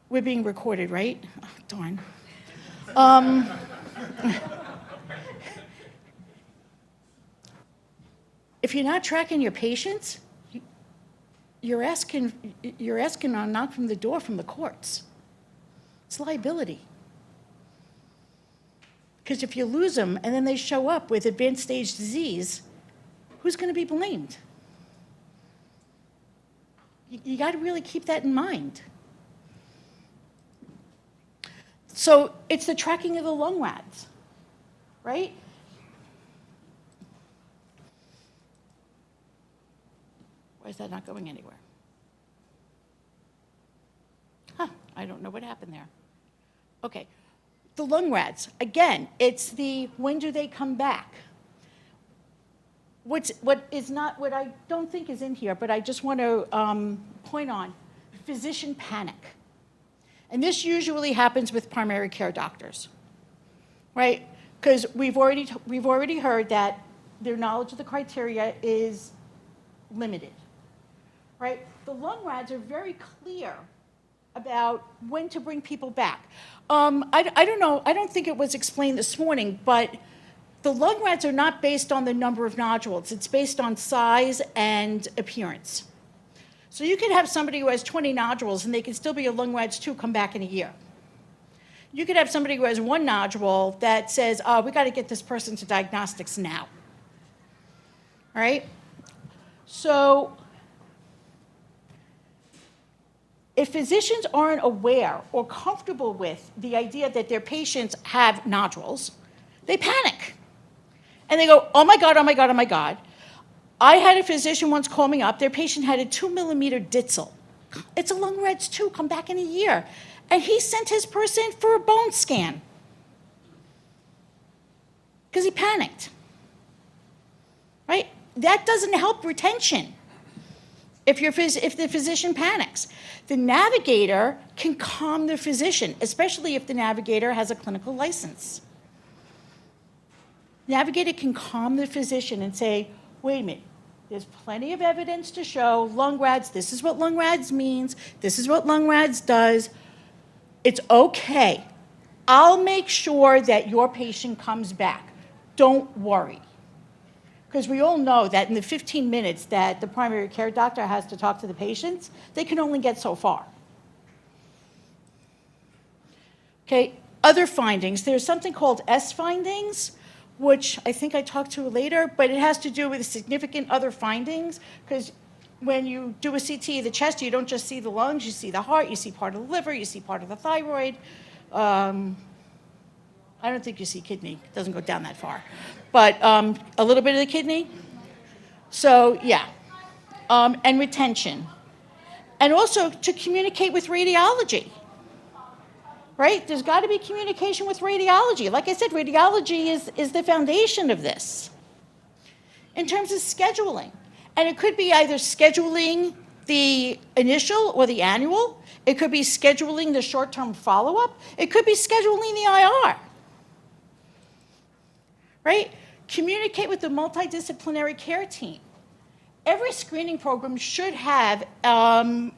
we're being recorded, right? Oh, darn. If you're not tracking your patients, you're asking a knock from the door from the courts. It's liability. Because if you lose them and then they show up with advanced stage disease, who's going to be blamed? You got to really keep that in mind. So it's the tracking of the lung rads, right? Why is that not going anywhere? I don't know what happened there. Okay, the lung rads, again, it's the when do they come back? What I don't think is in here, but I just want to point on, physician panic. And this usually happens with primary care doctors, right? Because we've already heard that their knowledge of the criteria is limited, right? The lung rads are very clear about when to bring people back. I don't know, I don't think it was explained this morning, but the lung rads are not based on the number of nodules. It's based on size and appearance. So you could have somebody who has 20 nodules and they can still be a lung rads 2, come back in a year. You could have somebody who has 1 nodule that says, oh, we got to get this person to diagnostics now. All right? So if physicians aren't aware or comfortable with the idea that their patients have nodules, they panic. And they go, oh my God, oh my God, oh my God. I had a physician once call me up. Their patient had a 2-millimeter ditzel. It's a lung rads 2, come back in a year. And he sent his person for a bone scan because he panicked, right? That doesn't help retention if the physician panics. The navigator can calm the physician, especially if the navigator has a clinical license. Navigator can calm the physician and say, wait a minute, there's plenty of evidence to show lung rads, this is what lung rads means, this is what lung rads does. It's okay. I'll make sure that your patient comes back. Don't worry. Because we all know that in the 15 minutes that the primary care doctor has to talk to the patients, they can only get so far. Okay, other findings. There's something called S findings, which I think I talked to later, but it has to do with significant other findings, because when you do a CT of the chest, you don't just see the lungs, you see the heart, you see part of the liver, you see part of the thyroid. I don't think you see kidney. It doesn't go down that far. But a little bit of the kidney. So, yeah. And retention. And also to communicate with radiology. Right? There's got to be communication with radiology. Like I said, radiology is the foundation of this. In terms of scheduling. And it could be either scheduling the initial or the annual. It could be scheduling the short-term follow-up. It could be scheduling the IR. Right? Communicate with the multidisciplinary care team. Every screening program should have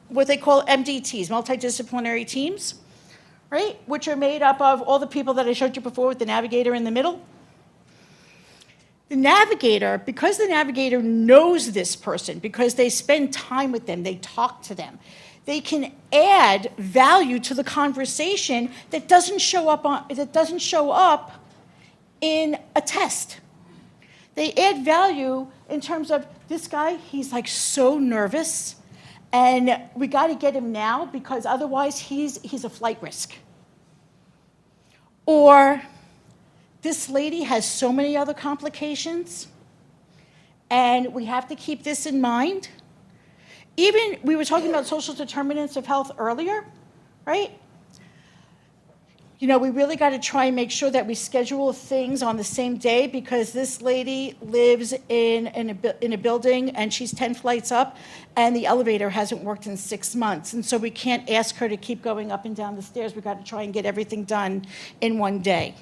what they call MDTs, multidisciplinary teams, right? Which are made up of all the people that I showed you before with the navigator in the middle. The navigator, because the navigator knows this person, because they spend time with them, they talk to them, they can add value to the conversation that doesn't show up in a test. They add value in terms of this guy, he's like so nervous, and we got to get him now because otherwise he's a flight risk. Or this lady has so many other complications, and we have to keep this in mind. Even, we were talking about social determinants of health earlier, right? You know, we really got to try and make sure that we schedule things on the same day because this lady lives in a building and she's 10 flights up and the elevator hasn't worked in 6 months. And so we can't ask her to keep going up and down the stairs. We've got to try and get everything done in one day.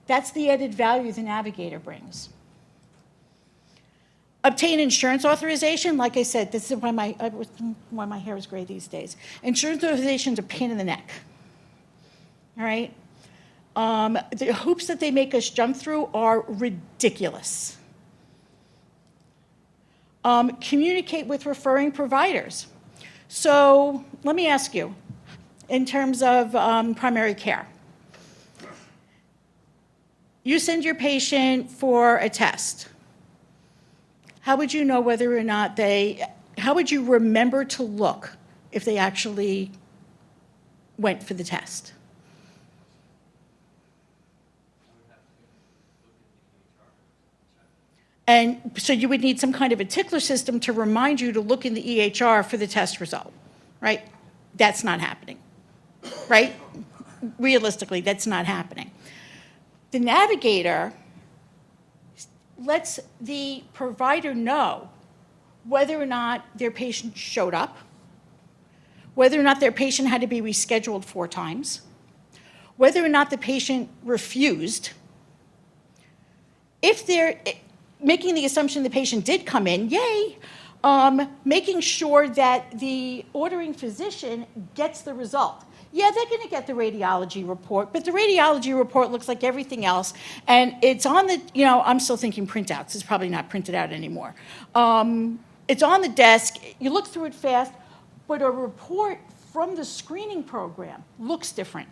That's the added value the navigator brings. Obtain insurance authorization. Like I said, this is why my hair is gray these days. Insurance authorization is a pain in the neck. All right? The hoops that they make us jump through are ridiculous. Communicate with referring providers. So let me ask you, in terms of primary care, you send your patient for a test. How would you know whether or not how would you remember to look if they actually went for the test? And so you would need some kind of a tickler system to remind you to look in the EHR for the test result, right? That's not happening, right? Realistically, that's not happening. The navigator lets the provider know whether or not their patient showed up, whether or not their patient had to be rescheduled 4 times, whether or not the patient refused. If they're making the assumption the patient did come in, yay, making sure that the ordering physician gets the result. Yeah, they're going to get the radiology report, but the radiology report looks like everything else, and it's on the, I'm still thinking printouts. It's probably not printed out anymore. It's on the desk. You look through it fast, but a report from the screening program looks different.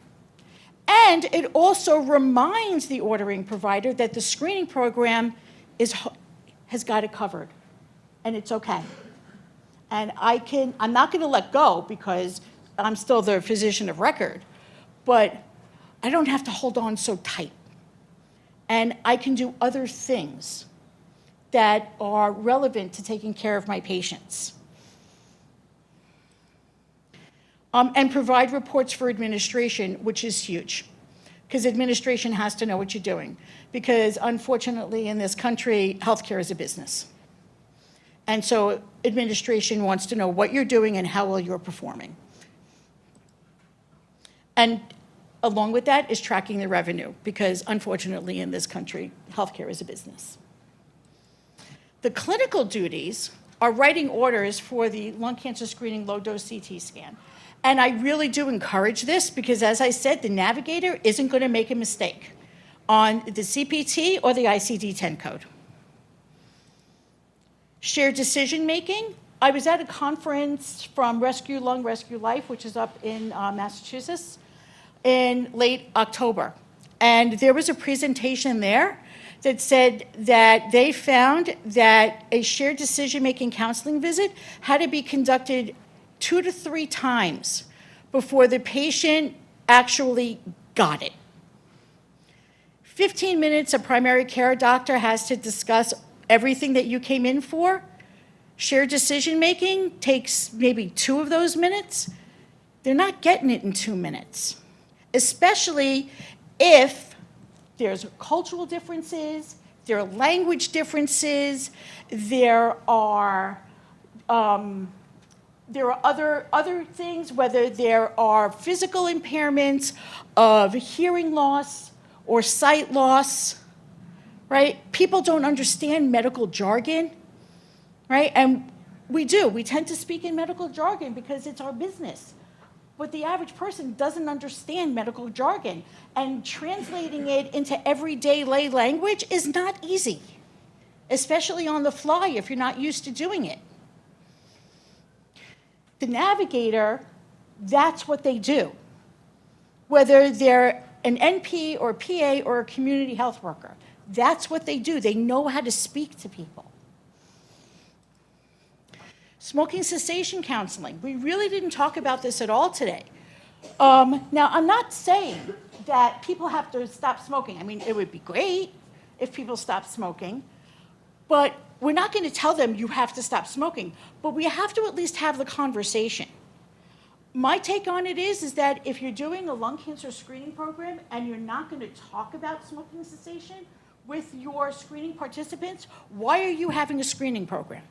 And it also reminds the ordering provider that the screening program has got it covered, and it's okay. And I'm not going to let go because I'm still the physician of record, but I don't have to hold on so tight. And I can do other things that are relevant to taking care of my patients. And provide reports for administration, which is huge, because administration has to know what you're doing. Because unfortunately, in this country, healthcare is a business. And so administration wants to know what you're doing and how well you're performing. And along with that is tracking the revenue, because unfortunately, in this country, healthcare is a business. The clinical duties are writing orders for the lung cancer screening low-dose CT scan. And I really do encourage this because, as I said, the navigator isn't going to make a mistake on the CPT or the ICD-10 code. Shared decision-making. I was at a conference from Rescue Lung, Rescue Life, which is up in Massachusetts, in late October. And there was a presentation there that said that they found that a shared decision-making counseling visit had to be conducted 2 to 3 times before the patient actually got it. 15 minutes a primary care doctor has to discuss everything that you came in for. Shared decision-making takes maybe 2 of those minutes. They're not getting it in 2 minutes, especially if there's cultural differences, there are language differences, there are other things, whether there are physical impairments of hearing loss or sight loss, right? People don't understand medical jargon, right? And we do. We tend to speak in medical jargon because it's our business. But the average person doesn't understand medical jargon, and translating it into everyday lay language is not easy, especially on the fly if you're not used to doing it. The navigator, that's what they do. Whether they're an NP or PA or a community health worker, that's what they do. They know how to speak to people. Smoking cessation counseling. We really didn't talk about this at all today. Now, I'm not saying that people have to stop smoking. I mean, it would be great if people stopped smoking, but we're not going to tell them you have to stop smoking, but we have to at least have the conversation. My take on it is that if you're doing a lung cancer screening program and you're not going to talk about smoking cessation with your screening participants, why are you having a screening program?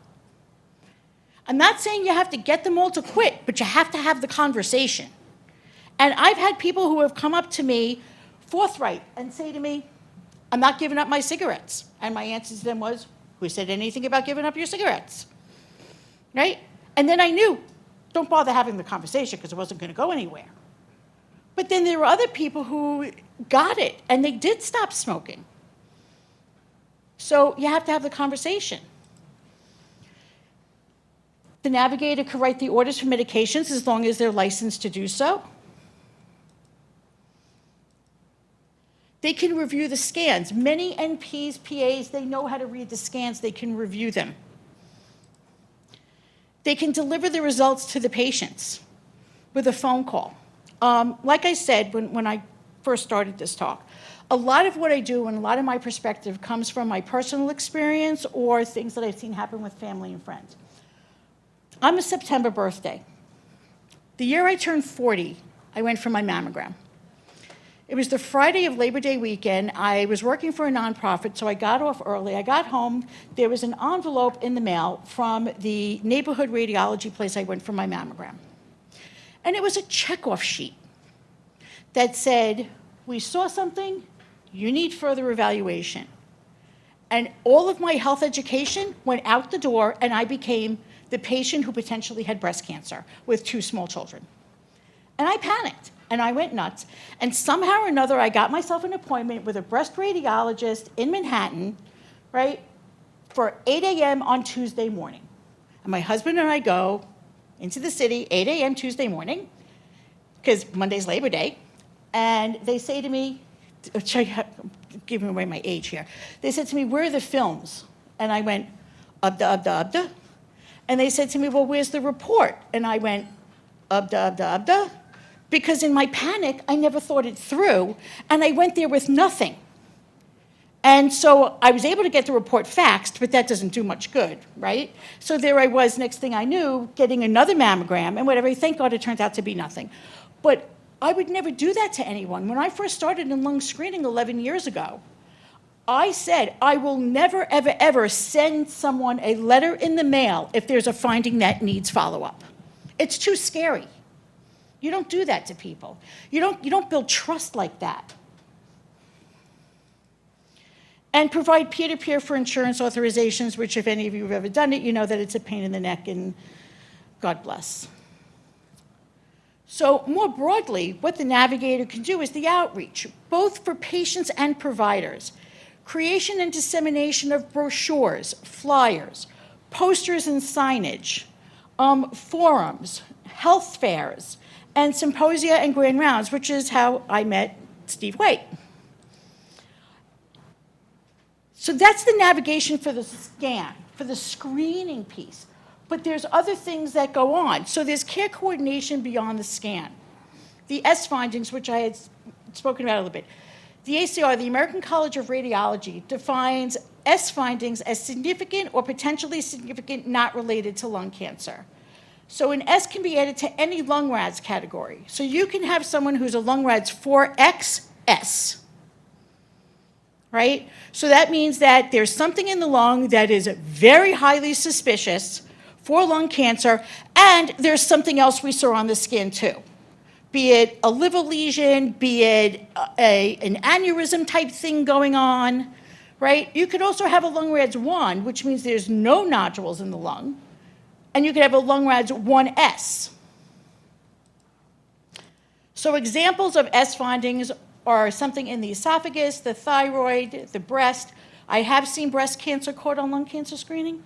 I'm not saying you have to get them all to quit, but you have to have the conversation. And I've had people who have come up to me forthright and say to me, I'm not giving up my cigarettes. And my answer to them was, who said anything about giving up your cigarettes? Right? And then I knew, don't bother having the conversation because it wasn't going to go anywhere. But then there were other people who got it and they did stop smoking. So you have to have the conversation. The navigator could write the orders for medications as long as they're licensed to do so. They can review the scans. Many NPs, PAs, they know how to read the scans. They can review them. They can deliver the results to the patients with a phone call. Like I said when I first started this talk, a lot of what I do and a lot of my perspective comes from my personal experience or things that I've seen happen with family and friends. I'm a September birthday. The year I turned 40, I went for my mammogram. It was the Friday of Labor Day weekend. I was working for a nonprofit, so I got off early. I got home. There was an envelope in the mail from the neighborhood radiology place I went for my mammogram. And it was a checkoff sheet that said, we saw something, you need further evaluation. And all of my health education went out the door, and I became the patient who potentially had breast cancer with 2 small children. And I panicked. And I went nuts. And somehow or another, I got myself an appointment with a breast radiologist in Manhattan, right, for 8 a.m. on Tuesday morning. And my husband and I go into the city, 8 a.m. Tuesday because Monday's Labor Day. And they say to me, I'm giving away my age here. They said to me, where are the films? And I went, Ubda. And they said to me, well, where's the report? And I went, Ubda. Because in my panic, I never thought it through, and I went there with nothing. And so I was able to get the report faxed, but that doesn't do much good, right? So there I was, next thing I knew, getting another mammogram and whatever. Thank God it turned out to be nothing. But I would never do that to anyone. When I first started in lung screening 11 years ago, I said, I will never, ever send someone a letter in the mail if there's a finding that needs follow-up. It's too scary. You don't do that to people. You don't build trust like that. And provide peer-to-peer for insurance authorizations, which if any of you have ever done it, you know that it's a pain in the neck, and God bless. So more broadly, what the navigator can do is the outreach, both for patients and providers. Creation and dissemination of brochures, flyers, posters and signage, forums, health fairs, and symposia and grand rounds, which is how I met Steve Waite. So that's the navigation for the scan, for the screening piece. But there's other things that go on. So there's care coordination beyond the scan. The S findings, which I had spoken about a little bit. The ACR, the American College of Radiology, defines S findings as significant or potentially significant not related to lung cancer. So an S can be added to any lung RADS category. So you can have someone who's a lung RADS 4XS, right? So that means that there's something in the lung that is very highly suspicious for lung cancer, and there's something else we saw on the skin too. Be it a liver lesion, be it an aneurysm type thing going on, right? You could also have a lung RADS 1, which means there's no nodules in the lung, and you could have a lung RADS 1S. So examples of S findings are something in the esophagus, the thyroid, the breast. I have seen breast cancer caught on lung cancer screening.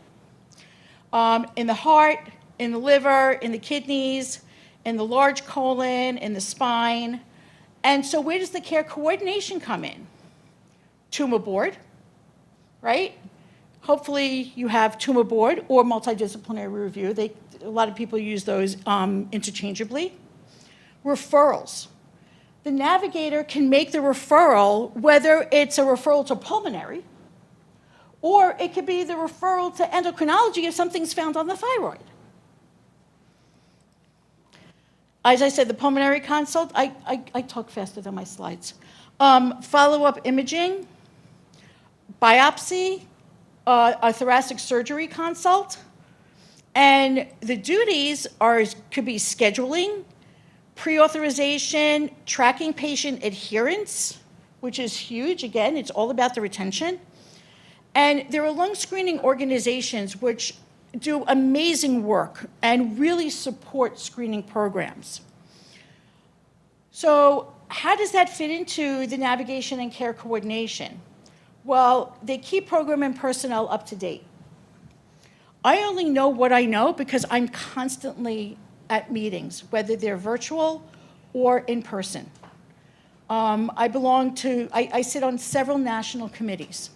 In the heart, in the liver, in the kidneys, in the large colon, in the spine. And so where does the care coordination come in? Tumor board, right? Hopefully you have tumor board or multidisciplinary review. A lot of people use those interchangeably. Referrals. The navigator can make the referral, whether it's a referral to pulmonary, or it could be the referral to endocrinology if something's found on the thyroid. As I said, the pulmonary consult, I talk faster than my slides. Follow-up imaging, biopsy, a thoracic surgery consult, and the duties could be scheduling, pre-authorization, tracking patient adherence, which is huge. Again, it's all about the retention. And there are lung screening organizations which do amazing work and really support screening programs. So how does that fit into the navigation and care coordination? Well, they keep program and personnel up to date. I only know what I know because I'm constantly at meetings, whether they're virtual or in person. I sit on several national committees,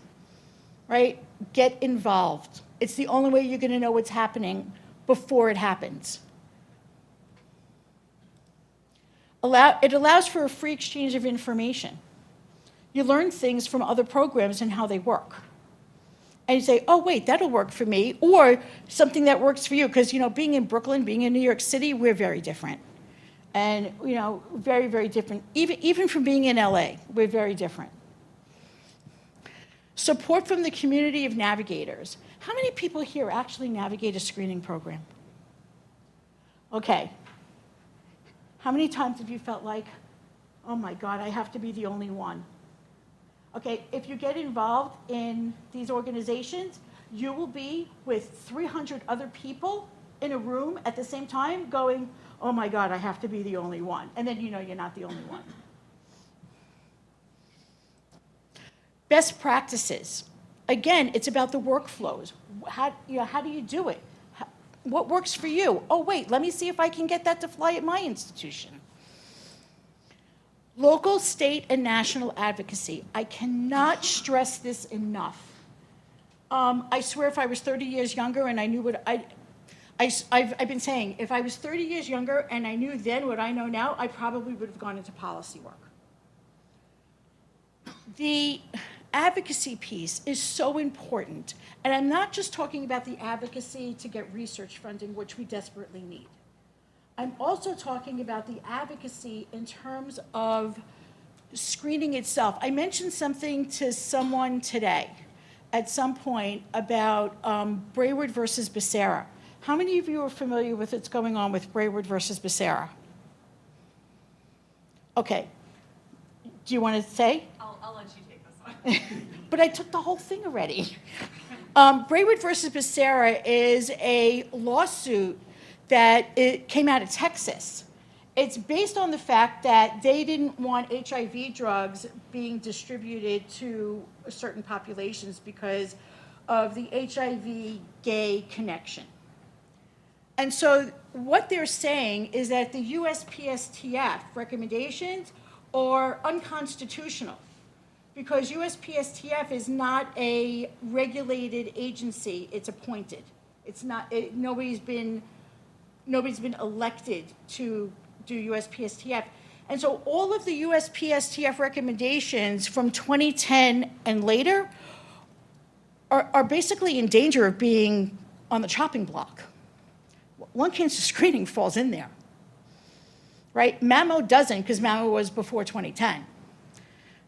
right? Get involved. It's the only way you're going to know what's happening before it happens. It allows for a free exchange of information. You learn things from other programs and how they work. And you say, oh, wait, that'll work for me, or something that works for you. Because, being in Brooklyn, being in New York City, we're very different. And, very, very different. Even from being in LA, we're very different. Support from the community of navigators. How many people here actually navigate a screening program? Okay. How many times have you felt like, oh my God, I have to be the only one? Okay, if you get involved in these organizations, you will be with 300 other people in a room at the same time going, oh my God, I have to be the only one. And then you're not the only one. Best practices. Again, it's about the workflows. How do you do it? What works for you? Oh, wait, let me see if I can get that to fly at my institution. Local, state, and national advocacy. I cannot stress this enough. I swear if I was 30 years younger and I knew what I've been saying, if I was 30 years younger and I knew then what I know now, I probably would have gone into policy work. The advocacy piece is so important. And I'm not just talking about the advocacy to get research funding, which we desperately need. I'm also talking about the advocacy in terms of screening itself. I mentioned something to someone today at some point about Brayward versus Becerra. How many of you are familiar with what's going on with Brayward versus Becerra? Okay. Do you want to say? I'll let you take this one. But I took the whole thing already. Brayward versus Becerra is a lawsuit that it came out of Texas. It's based on the fact that they didn't want HIV drugs being distributed to certain populations because of the HIV gay connection. And so what they're saying is that the USPSTF recommendations are unconstitutional because USPSTF is not a regulated agency, it's appointed. It's not, nobody's been elected to do USPSTF. And so all of the USPSTF recommendations from 2010 and later are basically in danger of being on the chopping block. Lung cancer screening falls in there, right? Mammo doesn't because Mammo was before 2010,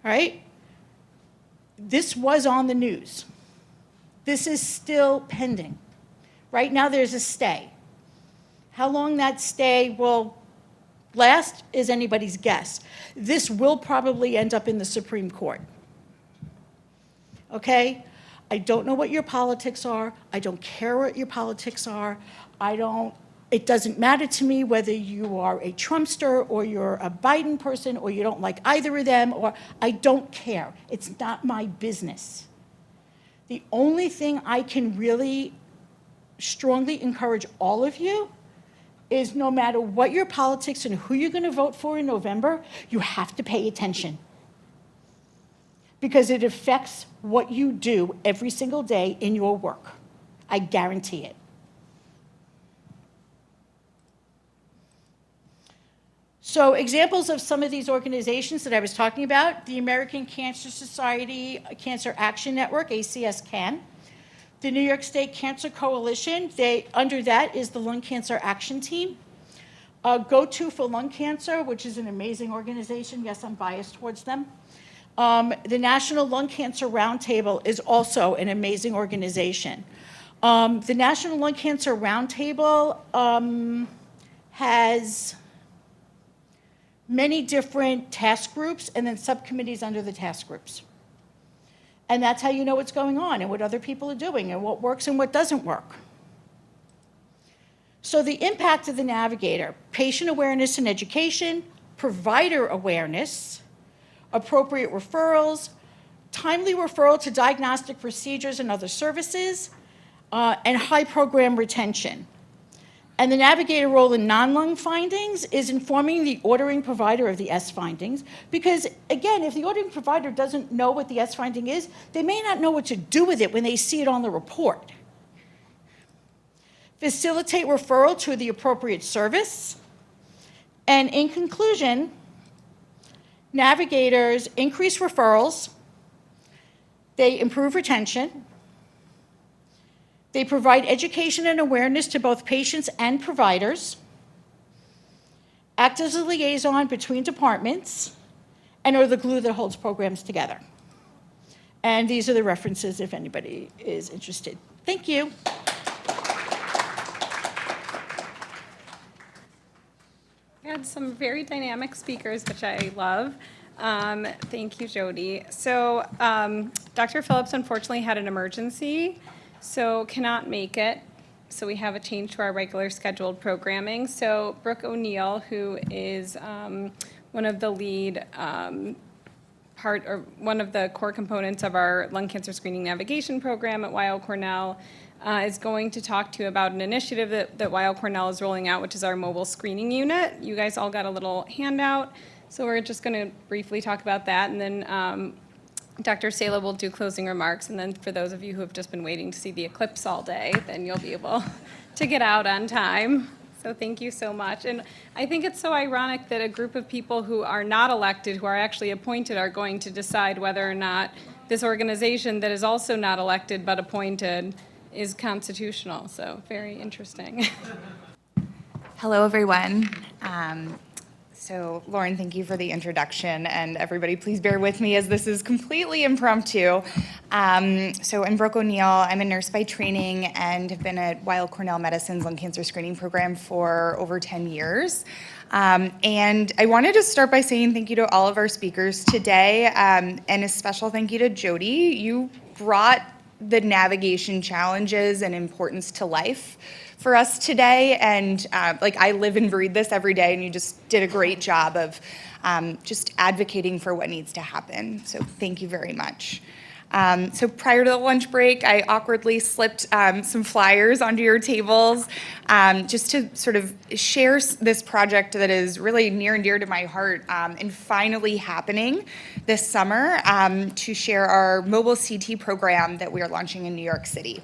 right? This was on the news. This is still pending. Right now there's a stay. How long that stay will last is anybody's guess. This will probably end up in the Supreme Court. Okay? I don't know what your politics are. I don't care what your politics are. It doesn't matter to me whether you are a Trumpster or you're a Biden person or you don't like either of them, or I don't care. It's not my business. The only thing I can really strongly encourage all of you is no matter what your politics and who you're going to vote for in November, you have to pay attention. Because it affects what you do every single day in your work. I guarantee it. So examples of some of these organizations that I was talking about, the American Cancer Society Cancer Action Network, ACS-CAN, the New York State Cancer Coalition, under that is the Lung Cancer Action Team. Go-To for Lung Cancer, which is an amazing organization. Yes, I'm biased towards them. The National Lung Cancer Roundtable is also an amazing organization. The National Lung Cancer Roundtable has many different task groups and then subcommittees under the task groups. And that's how you know what's going on and what other people are doing and what works and what doesn't work. So the impact of the navigator: patient awareness and education, provider awareness, appropriate referrals, timely referral to diagnostic procedures and other services, and high program retention. And the navigator role in non-lung findings is informing the ordering provider of the S findings, because again, if the ordering provider doesn't know what the S finding is, they may not know what to do with it when they see it on the report. facilitate referral to the appropriate service, and in conclusion, navigators increase referrals, they improve retention, they provide education and awareness to both patients and providers, act as a liaison between departments, and are the glue that holds programs together. And these are the references if anybody is interested. Thank you. We had some very dynamic speakers, which I love. Thank you, Jody. So Dr. Phillips unfortunately had an emergency, so cannot make it. So we have a change to our regular scheduled programming. So Brooke O'Neill, who is one of the lead one of the core components of our lung cancer screening navigation program at Weill Cornell, is going to talk to you about an initiative that Weill Cornell is rolling out, which is our mobile screening unit. You guys all got a little handout, so we're just going to briefly talk about that, and then Dr. Sala will do closing remarks, and then for those of you who have just been waiting to see the eclipse all day, then you'll be able to get out on time. So thank you so much. And I think it's so ironic that a group of people who are not elected, who are actually appointed, are going to decide whether or not this organization that is also not elected but appointed is constitutional. So very interesting. Hello, everyone. So Lauren, thank you for the introduction, and everybody please bear with me as this is completely impromptu. So I'm Brooke O'Neill. I'm a nurse by training and have been at Weill Cornell Medicine's lung cancer screening program for over 10 years. And I wanted to start by saying thank you to all of our speakers today, and a special thank you to Jody. You brought the navigation challenges and importance to life for us today, and I live and breathe this every day, and you just did a great job of just advocating for what needs to happen. So thank you very much. So prior to the lunch break, I awkwardly slipped some flyers onto your tables just to sort of share this project that is really near and dear to my heart and finally happening this summer to share our mobile CT program that we are launching in New York City.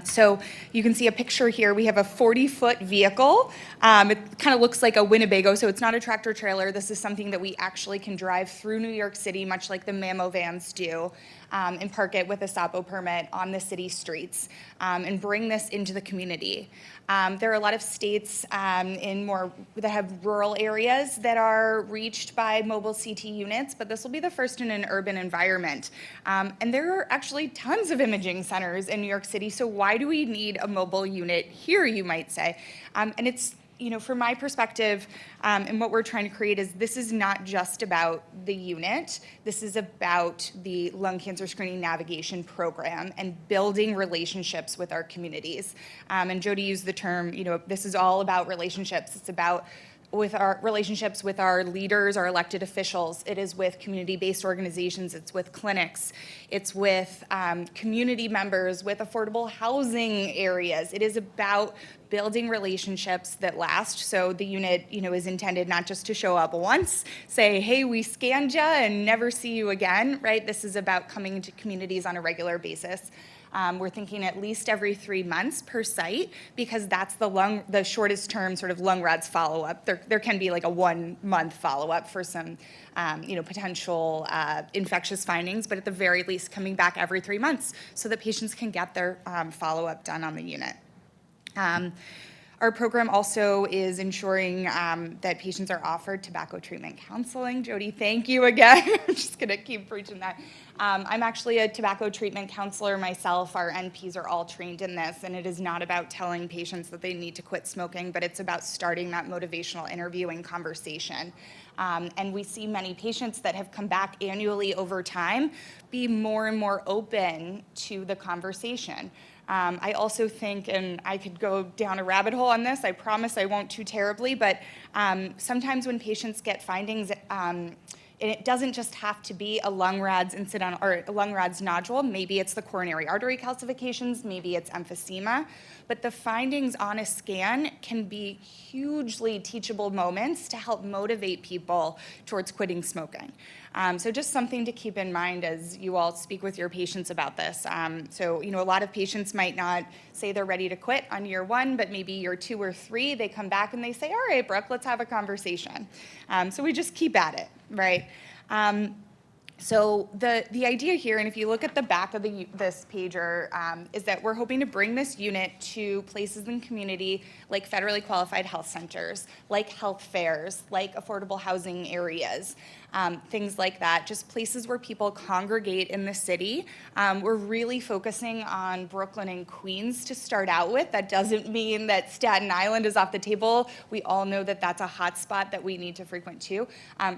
So you can see a picture here. We have a 40-foot vehicle. It kind of looks like a Winnebago, so it's not a tractor trailer. This is something that we actually can drive through New York City, much like the Mammo vans do, and park it with a SAPO permit on the city streets and bring this into the community. There are a lot of states that have rural areas that are reached by mobile CT units, but this will be the first in an urban environment. And there are actually tons of imaging centers in New York City, so why do we need a mobile unit here, you might say? And it's, from my perspective, and what we're trying to create is this is not just about the unit. This is about the lung cancer screening navigation program and building relationships with our communities. And Jody used the term, this is all about relationships. It's about with our relationships with our leaders, our elected officials. It is with community-based organizations. It's with clinics. It's with community members, with affordable housing areas. It is about building relationships that last. So the unit, is intended not just to show up once, say, hey, we scanned you, and never see you again, right? This is about coming into communities on a regular basis. We're thinking at least every 3 months per site because that's the shortest term sort of lung RADS follow-up. There can be like a 1 month follow-up for some potential infectious findings, but at the very least coming back every 3 months so that patients can get their follow-up done on the unit. Our program also is ensuring that patients are offered tobacco treatment counseling. Jody, thank you again. I'm just going to keep preaching that. I'm actually a tobacco treatment counselor myself. Our NPs are all trained in this, and it is not about telling patients that they need to quit smoking, but it's about starting that motivational interviewing conversation. And we see many patients that have come back annually over time be more and more open to the conversation. I also think, and I could go down a rabbit hole on this, I promise I won't too terribly, but sometimes when patients get findings, it doesn't just have to be a lung RADS incident or a lung RADS nodule. Maybe it's the coronary artery calcifications, maybe it's emphysema, but the findings on a scan can be hugely teachable moments to help motivate people towards quitting smoking. So just something to keep in mind as you all speak with your patients about this. So, a lot of patients might not say they're ready to quit on year 1, but maybe year 2 or 3, they come back and they say, all right, Brooke, let's have a conversation. So we just keep at it, right? So the idea here, and if you look at the back of this pager, is that we're hoping to bring this unit to places in community like federally qualified health centers, like health fairs, like affordable housing areas, things like that, just places where people congregate in the city. We're really focusing on Brooklyn and Queens to start out with. That doesn't mean that Staten Island is off the table. We all know that that's a hot spot that we need to frequent too.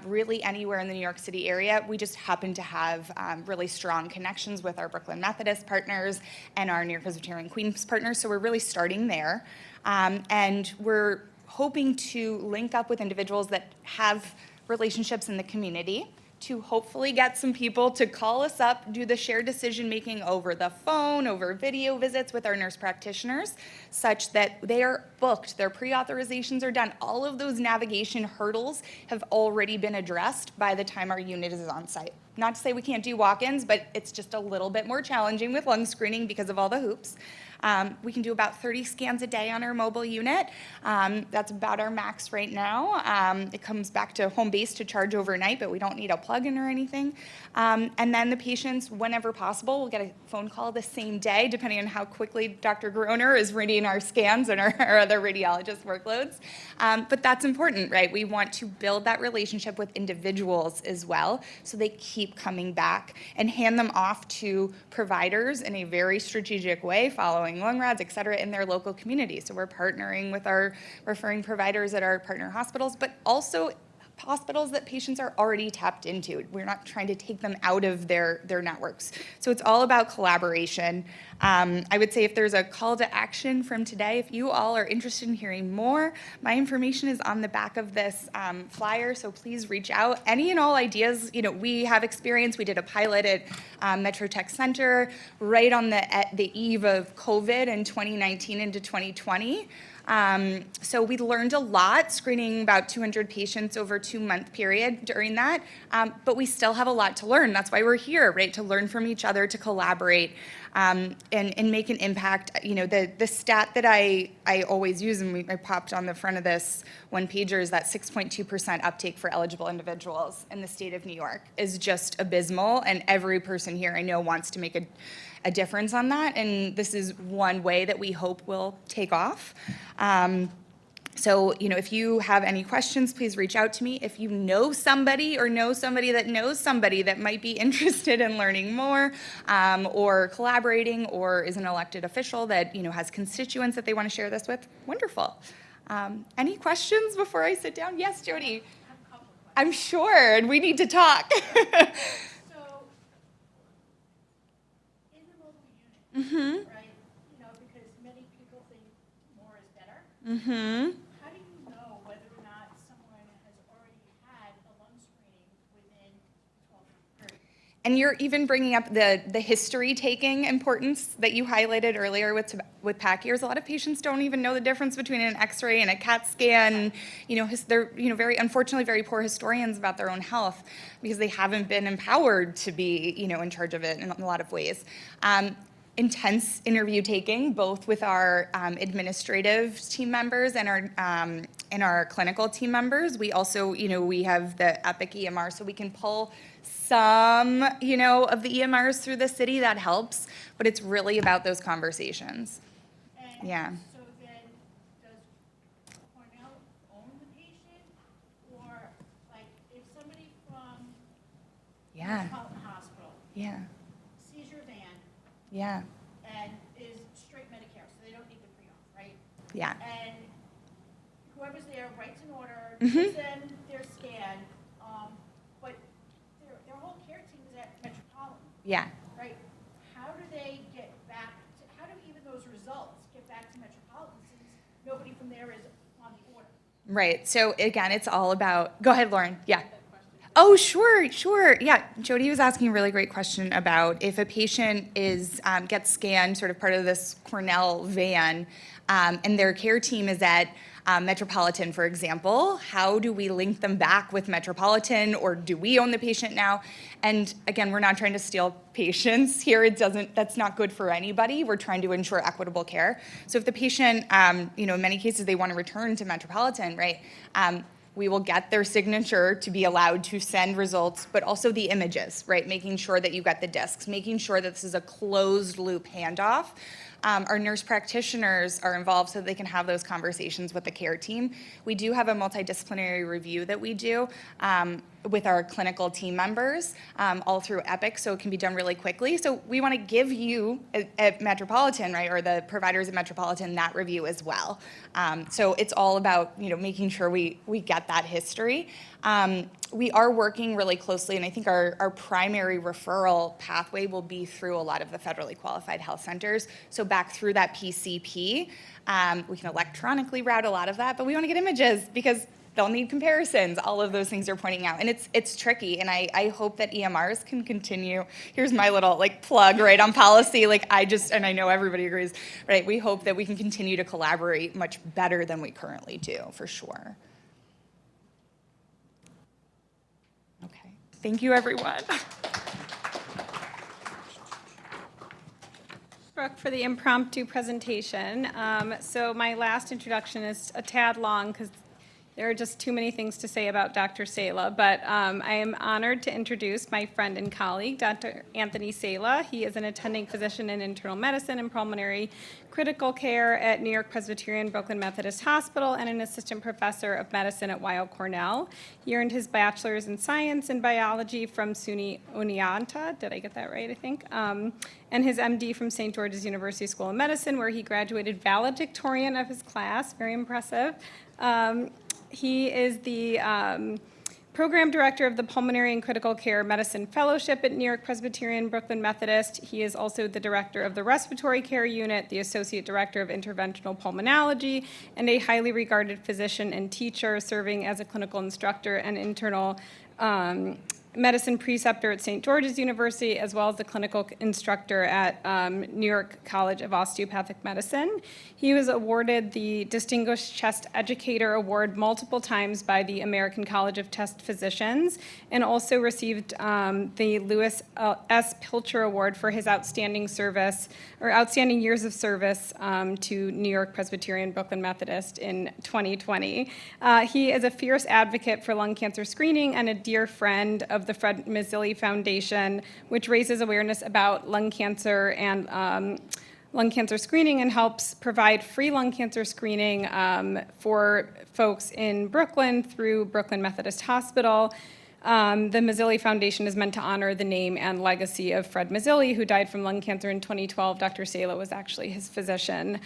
Really anywhere in the New York City area, we just happen to have really strong connections with our Brooklyn Methodist partners and our New York Presbyterian Queens partners, so we're really starting there. And we're hoping to link up with individuals that have relationships in the community to hopefully get some people to call us up, do the shared decision-making over the phone, over video visits with our nurse practitioners, such that they are booked, their pre-authorizations are done. All of those navigation hurdles have already been addressed by the time our unit is on site. Not to say we can't do walk-ins, but it's just a little bit more challenging with lung screening because of all the hoops. We can do about 30 scans a day on our mobile unit. That's about our max right now. It comes back to home base to charge overnight, but we don't need a plug-in or anything. And then the patients, whenever possible, will get a phone call the same day, depending on how quickly Dr. Groner is reading our scans and our other radiologist workloads. But that's important, right? We want to build that relationship with individuals as well, so they keep coming back and hand them off to providers in a very strategic way, following lung rads, et cetera, in their local community. So we're partnering with our referring providers at our partner hospitals, but also hospitals that patients are already tapped into. We're not trying to take them out of their networks. So it's all about collaboration. I would say if there's a call to action from today, if you all are interested in hearing more, my information is on the back of this flyer, so please reach out. Any and all ideas, we have experience. We did a pilot at Metro Tech Center right on at the eve of COVID in 2019 into 2020. So we learned a lot, screening about 200 patients over a 2-month period during that, but we still have a lot to learn. That's why we're here, right, to learn from each other, to collaborate, and make an impact. The stat that I always use, and I popped on the front of this one pager, is that 6.2% uptake for eligible individuals in the state of New York is just abysmal, and every person here I know wants to make a difference on that, and this is one way that we hope will take off. So, if you have any questions, please reach out to me. If you know somebody or know somebody that might be interested in learning more, or collaborating, or is an elected official that, has constituents that they want to share this with, wonderful. Any questions before I sit down? Yes, Jody? I'm sure, and we need to talk. Right? Because many people think more is better. How do you know whether or not someone has already had a lung screening within 12 months? And you're even bringing up the history taking importance that you highlighted earlier with PAC years. A lot of patients don't even know the difference between an X-ray and a CAT scan. They're unfortunately very poor historians about their own health because they haven't been empowered to be in charge of it in a lot of ways. Intense interview taking, both with our administrative team members and our clinical team members. We also, we have the Epic EMR, so we can pull some, of the EMRs through the city. That helps, but it's really about those conversations. And Yeah. So then, does Cornell own the patient, or if somebody from Yeah. Metropolitan Hospital Yeah. sees your van Yeah. and is straight Medicare, so they don't need the pre-auth, right? Yeah. And whoever's there writes an order, Mhm. gives them their scan, but their whole care team is at Metropolitan, Yeah. right? How do they get back how do even those results get back to Metropolitan since nobody from there is on the order? Right. So again, it's all about. Go ahead, Lauren. Yeah. Oh, sure, sure. Yeah, Jody was asking a really great question about if a patient is gets scanned, sort of part of this Cornell van, and their care team is at Metropolitan, for example. How do we link them back with Metropolitan, or do we own the patient now? And again, we're not trying to steal patients here. That's not good for anybody. We're trying to ensure equitable care. So if the patient, in many cases, they want to return to Metropolitan, right? We will get their signature to be allowed to send results, but also the images, right? Making sure that you get the discs, making sure that this is a closed loop handoff. Our nurse practitioners are involved so they can have those conversations with the care team. We do have a multidisciplinary review that we do with our clinical team members all through Epic, so it can be done really quickly. So we want to give you at Metropolitan, right, or the providers at Metropolitan, that review as well. So it's all about making sure we get that history. We are working really closely, and I think our primary referral pathway will be through a lot of the federally qualified health centers. So back through that PCP, we can electronically route a lot of that, but we want to get images because they'll need comparisons. All of those things are pointing out, and it's tricky. And I hope that EMRs can continue. Here's my little plug right on policy. And I know everybody agrees, right? We hope that we can continue to collaborate much better than we currently do, for sure. Okay, thank you, everyone. Brooke, for the impromptu presentation. So my last introduction is a tad long because there are just too many things to say about Dr. Sala, but I am honored to introduce my friend and colleague, Dr. Anthony Sala. He is an attending physician in internal medicine and pulmonary critical care at New York Presbyterian Brooklyn Methodist Hospital and an assistant professor of medicine at Weill Cornell. He earned his bachelor's in science and biology from SUNY Downstate, did I get that right, I think? And his MD from St. George's University School of Medicine, where he graduated valedictorian of his class, very impressive. He is the program director of the Pulmonary and Critical Care Medicine Fellowship at New York Presbyterian Brooklyn Methodist. He is also the director of the Respiratory Care Unit, the associate director of interventional pulmonology, and a highly regarded physician and teacher, serving as a clinical instructor and internal medicine preceptor at St. George's University, as well as the clinical instructor at New York College of Osteopathic Medicine. He was awarded the Distinguished Chest Educator Award multiple times by the American College of Chest Physicians, and also received the Lewis S. Pilcher Award for his outstanding service, or outstanding years of service to New York Presbyterian Brooklyn Methodist in 2020. He is a fierce advocate for lung cancer screening and a dear friend of the Fred Mazzilli Foundation, which raises awareness about lung cancer and lung cancer screening and helps provide free lung cancer screening for folks in Brooklyn through Brooklyn Methodist Hospital. The Mazzilli Foundation is meant to honor the name and legacy of Fred Mazzilli, who died from lung cancer in 2012. Dr. Sala was actually his physician.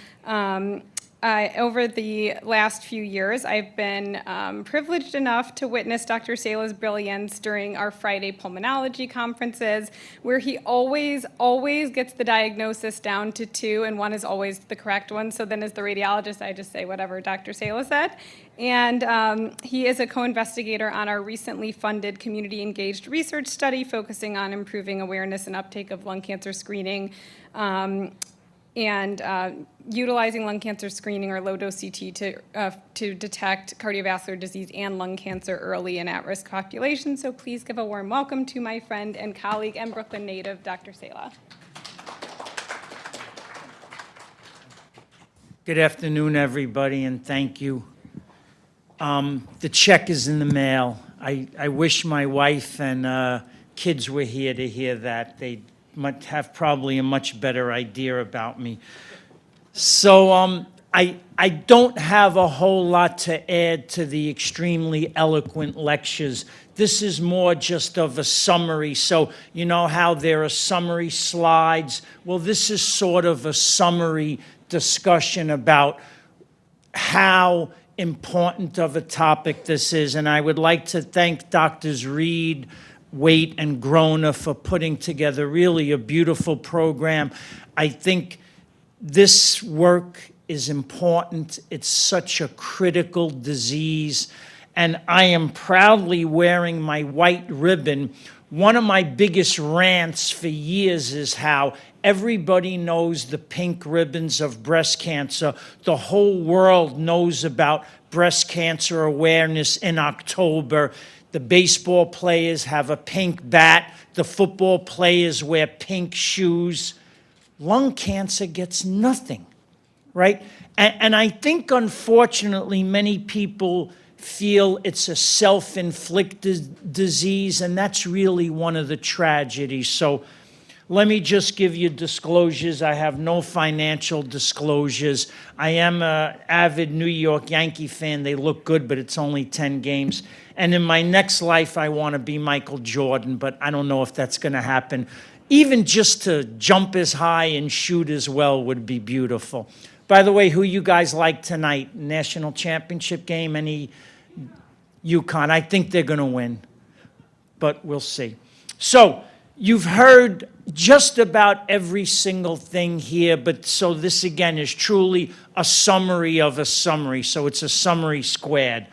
Over the last few years, I've been privileged enough to witness Dr. Sala's brilliance during our Friday pulmonology conferences, where he always gets the diagnosis down to 2, and 1 is always the correct one. So then as the radiologist, I just say whatever Dr. Sala said. And he is a co-investigator on our recently funded community-engaged research study focusing on improving awareness and uptake of lung cancer screening, and utilizing lung cancer screening or low-dose CT to detect cardiovascular disease and lung cancer early in at-risk populations. So please give a warm welcome to my friend and colleague and Brooklyn native, Dr. Sala. Good afternoon, everybody, and thank you. The check is in the mail. I wish my wife and kids were here to hear that. They might have probably a much better idea about me. So I don't have a whole lot to add to the extremely eloquent lectures. This is more just of a summary. So you know how there are summary slides? Well, this is sort of a summary discussion about how important of a topic this is. And I would like to thank Drs. Reed, Waite, and Groner for putting together really a beautiful program. I think this work is important. It's such a critical disease, and I am proudly wearing my white ribbon. One of my biggest rants for years is how everybody knows the pink ribbons of breast cancer. The whole world knows about breast cancer awareness in October. The baseball players have a pink bat. The football players wear pink shoes. Lung cancer gets nothing, right? And I think, unfortunately, many people feel it's a self-inflicted disease, and that's really one of the tragedies. So let me just give you disclosures. I have no financial disclosures. I am an avid New York Yankee fan. They look good, but it's only 10 games. And in my next life, I want to be Michael Jordan, but I don't know if that's going to happen. Even just to jump as high and shoot as well would be beautiful. By the way, who you guys like tonight? National championship game? Any UConn? I think they're going to win, but we'll see. So you've heard just about every single thing here, but so this again is truly a summary of a summary. So it's a summary squared.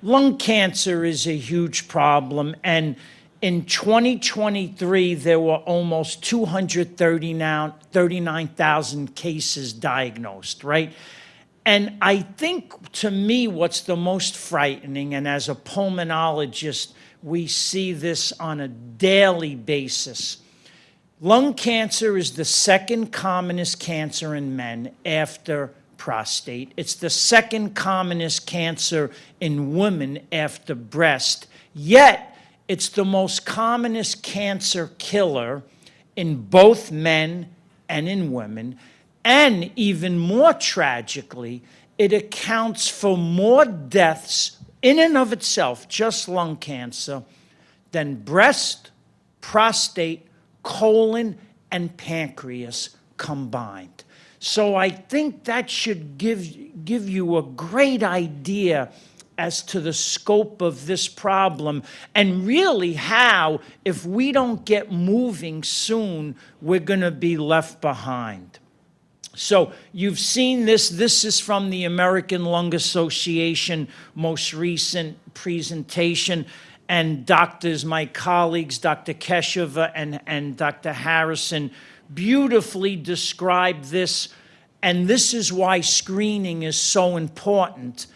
Lung cancer is a huge problem, and in 2023, there were almost 239,000 cases diagnosed, right? And I think, to me, what's the most frightening, and as a pulmonologist, we see this on a daily basis. Lung cancer is the second commonest cancer in men after prostate. It's the second commonest cancer in women after breast. Yet, it's the most commonest cancer killer in both men and in women. And even more tragically, it accounts for more deaths in and of itself, just lung cancer, than breast, prostate, colon, and pancreas combined. So I think that should give you a great idea as to the scope of this problem, and really how, if we don't get moving soon, we're going to be left behind. So you've seen this. This is from the American Lung Association most recent presentation. And doctors, my colleagues, Dr. Keshava and Dr. Harrison, beautifully described this. And this is why screening is so important.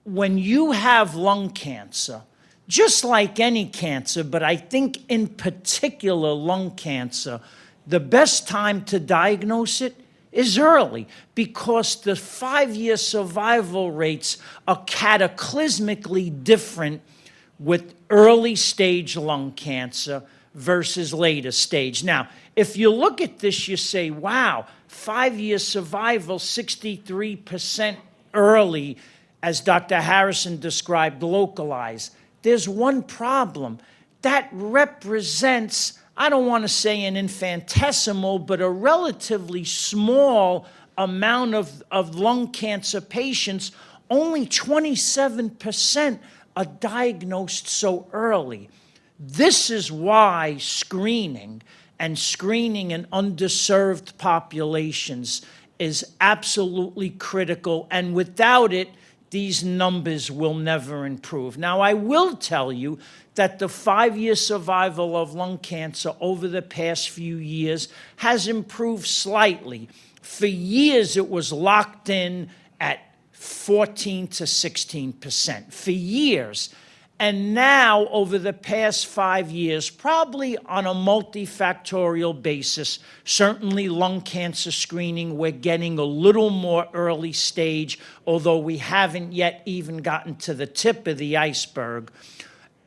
When you have lung cancer, just like any cancer, but I think in particular lung cancer, the best time to diagnose it is early, because the 5-year survival rates are cataclysmically different with early stage lung cancer versus later stage. Now, if you look at this, you say, wow, 5-year survival, 63% early, as Dr. Harrison described, localized. There's one problem. That represents, I don't want to say an infinitesimal, but a relatively small amount of lung cancer patients. Only 27% are diagnosed so early. This is why screening in underserved populations is absolutely critical, and without it, these numbers will never improve. Now, I will tell you that the 5-year survival of lung cancer over the past few years has improved slightly. For years, it was locked in at 14 to 16%, for years. And now, over the past 5 years, probably on a multifactorial basis, certainly lung cancer screening, we're getting a little more early stage, although we haven't yet even gotten to the tip of the iceberg.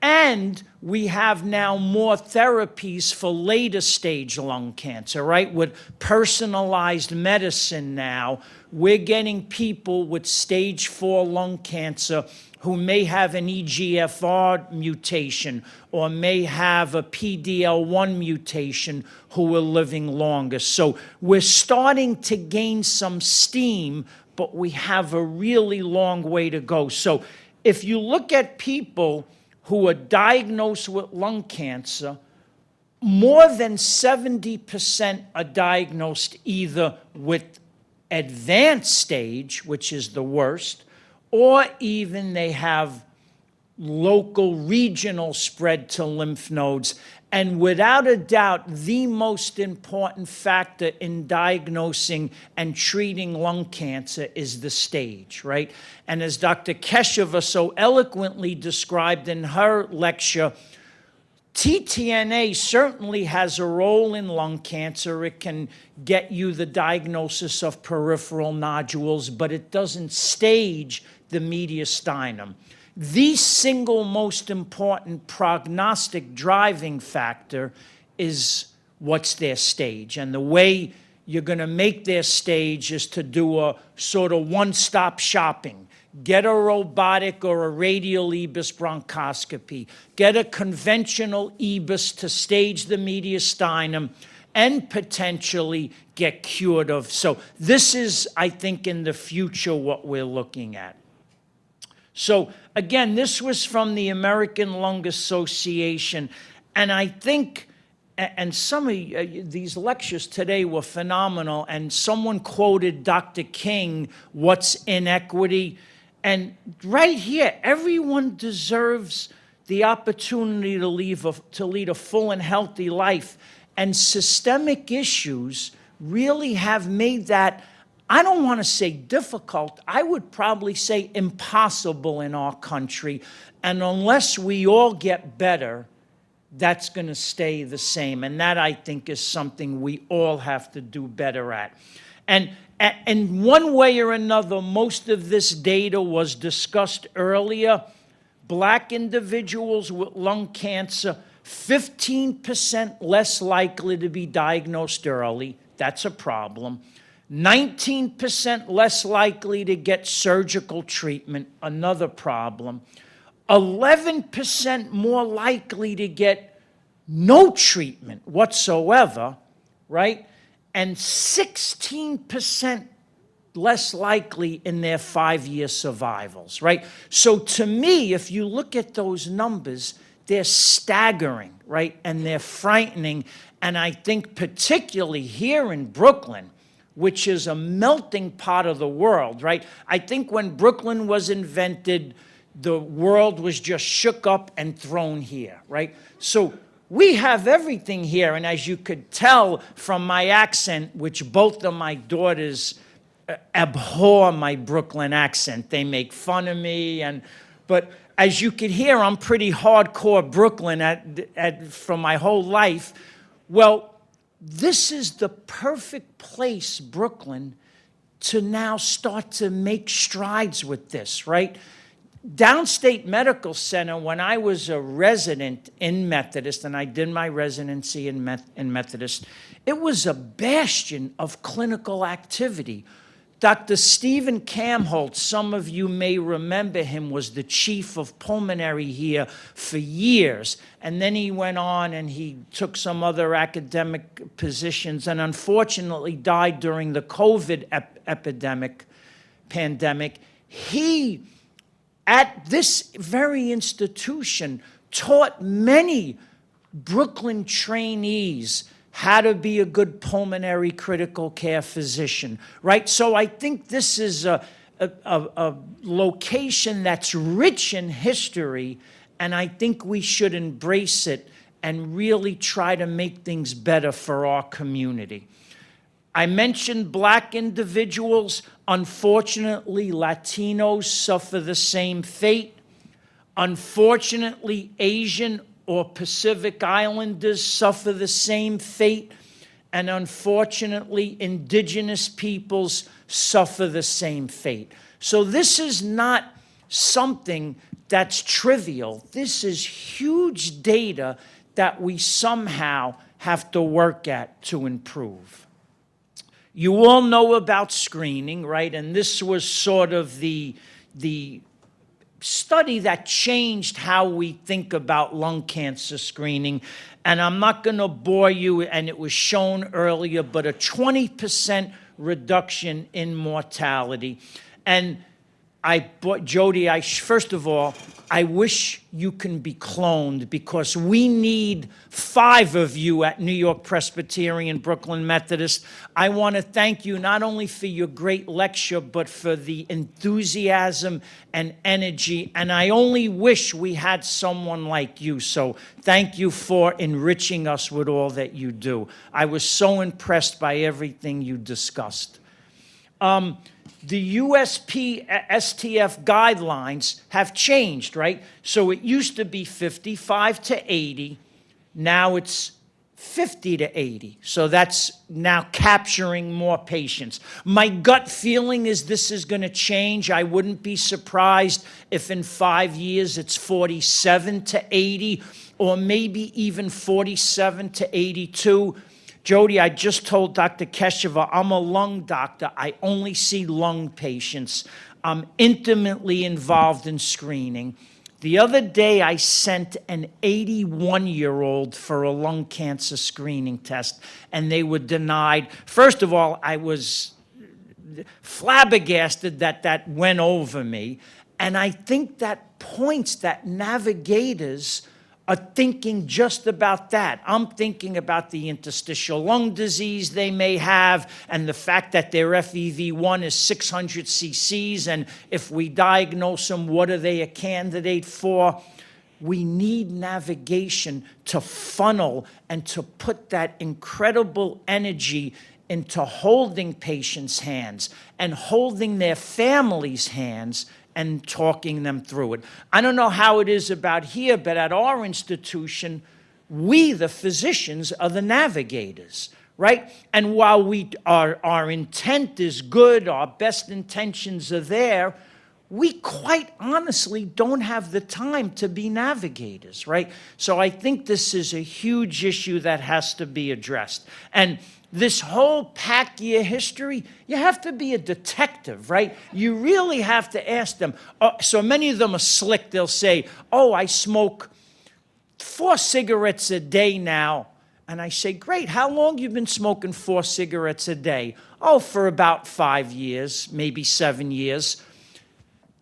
And we have now more therapies for later stage lung cancer, right? With personalized medicine now, we're getting people with stage 4 lung cancer who may have an EGFR mutation or may have a PD-L1 mutation who are living longer. So we're starting to gain some steam, but we have a really long way to go. So if you look at people who are diagnosed with lung cancer, more than 70% are diagnosed either with advanced stage, which is the worst, or even they have local, regional spread to lymph nodes. And without a doubt, the most important factor in diagnosing and treating lung cancer is the stage, right? And as Dr. Keshava so eloquently described in her lecture, TTNA certainly has a role in lung cancer. It can get you the diagnosis of peripheral nodules, but it doesn't stage the mediastinum. The single most important prognostic driving factor is what's their stage. And the way you're going to make their stage is to do a sort of one-stop shopping. Get a robotic or a radial EBUS bronchoscopy. Get a conventional EBUS to stage the mediastinum and potentially get cured of. So this is, I think, in the future what we're looking at. So again, this was from the American Lung Association, and I think, and some of these lectures today were phenomenal, and someone quoted Dr. King, what's inequity? And right here, everyone deserves the opportunity to lead a full and healthy life, and systemic issues really have made that, I don't want to say difficult, I would probably say impossible in our country. And unless we all get better, that's going to stay the same. And that, I think, is something we all have to do better at. And one way or another, most of this data was discussed earlier. Black individuals with lung cancer, 15% less likely to be diagnosed early. That's a problem. 19% less likely to get surgical treatment, another problem. 11% more likely to get no treatment whatsoever, right? And 16% less likely in their 5-year survivals, right? So to me, if you look at those numbers, they're staggering, right? And they're frightening. And I think particularly here in Brooklyn, which is a melting pot of the world, right? I think when Brooklyn was invented, the world was just shook up and thrown here, right? So we have everything here, and as you could tell from my accent, which both of my daughters abhor my Brooklyn accent. They make fun of me, but as you could hear, I'm pretty hardcore Brooklyn for my whole life. Well, this is the perfect place, Brooklyn, to now start to make strides with this, right? Downstate Medical Center, when I was a resident in Methodist, and I did my residency in Methodist, it was a bastion of clinical activity. Dr. Stephen Kamholt, some of you may remember him, was the chief of pulmonary here for years. And then he went on and he took some other academic positions and unfortunately died during the COVID pandemic. He, at this very institution, taught many Brooklyn trainees how to be a good pulmonary critical care physician, right? So I think this is a location that's rich in history, and I think we should embrace it and really try to make things better for our community. I mentioned black individuals. Unfortunately, Latinos suffer the same fate. Unfortunately, Asian or Pacific Islanders suffer the same fate, and unfortunately, indigenous peoples suffer the same fate. So this is not something that's trivial. This is huge data that we somehow have to work at to improve. You all know about screening, right? And this was sort of the study that changed how we think about lung cancer screening. And I'm not going to bore you, and it was shown earlier, but a 20% reduction in mortality. And Jody, first of all, I wish you can be cloned, because we need 5 of you at New York Presbyterian, Brooklyn Methodist. I want to thank you not only for your great lecture, but for the enthusiasm and energy. And I only wish we had someone like you. So thank you for enriching us with all that you do. I was so impressed by everything you discussed. The USP STF guidelines have changed, right? So it used to be 55 to 80. Now it's 50 to 80. So that's now capturing more patients. My gut feeling is this is going to change. I wouldn't be surprised if in 5 years it's 47 to 80, or maybe even 47 to 82. Jody, I just told Dr. Keshava, I'm a lung doctor. I only see lung patients. I'm intimately involved in screening. The other day, I sent an 81-year-old for a lung cancer screening test, and they were denied. First of all, I was flabbergasted that that went over me, and I think that points that navigators are thinking just about that. I'm thinking about the interstitial lung disease they may have, and the fact that their FEV1 is 600 cc's, and if we diagnose them, what are they a candidate for? We need navigation to funnel and to put that incredible energy into holding patients' hands and holding their families' hands and talking them through it. I don't know how it is about here, but at our institution, we, the physicians, are the navigators, right? And while our intent is good, our best intentions are there, we quite honestly don't have the time to be navigators, right? So I think this is a huge issue that has to be addressed. And this whole pack year history, you have to be a detective, right? You really have to ask them. So many of them are slick. They'll say, oh, I smoke 4 cigarettes a day now. And I say, great, how long you been smoking 4 cigarettes a day? Oh, for about 5 years, maybe 7 years.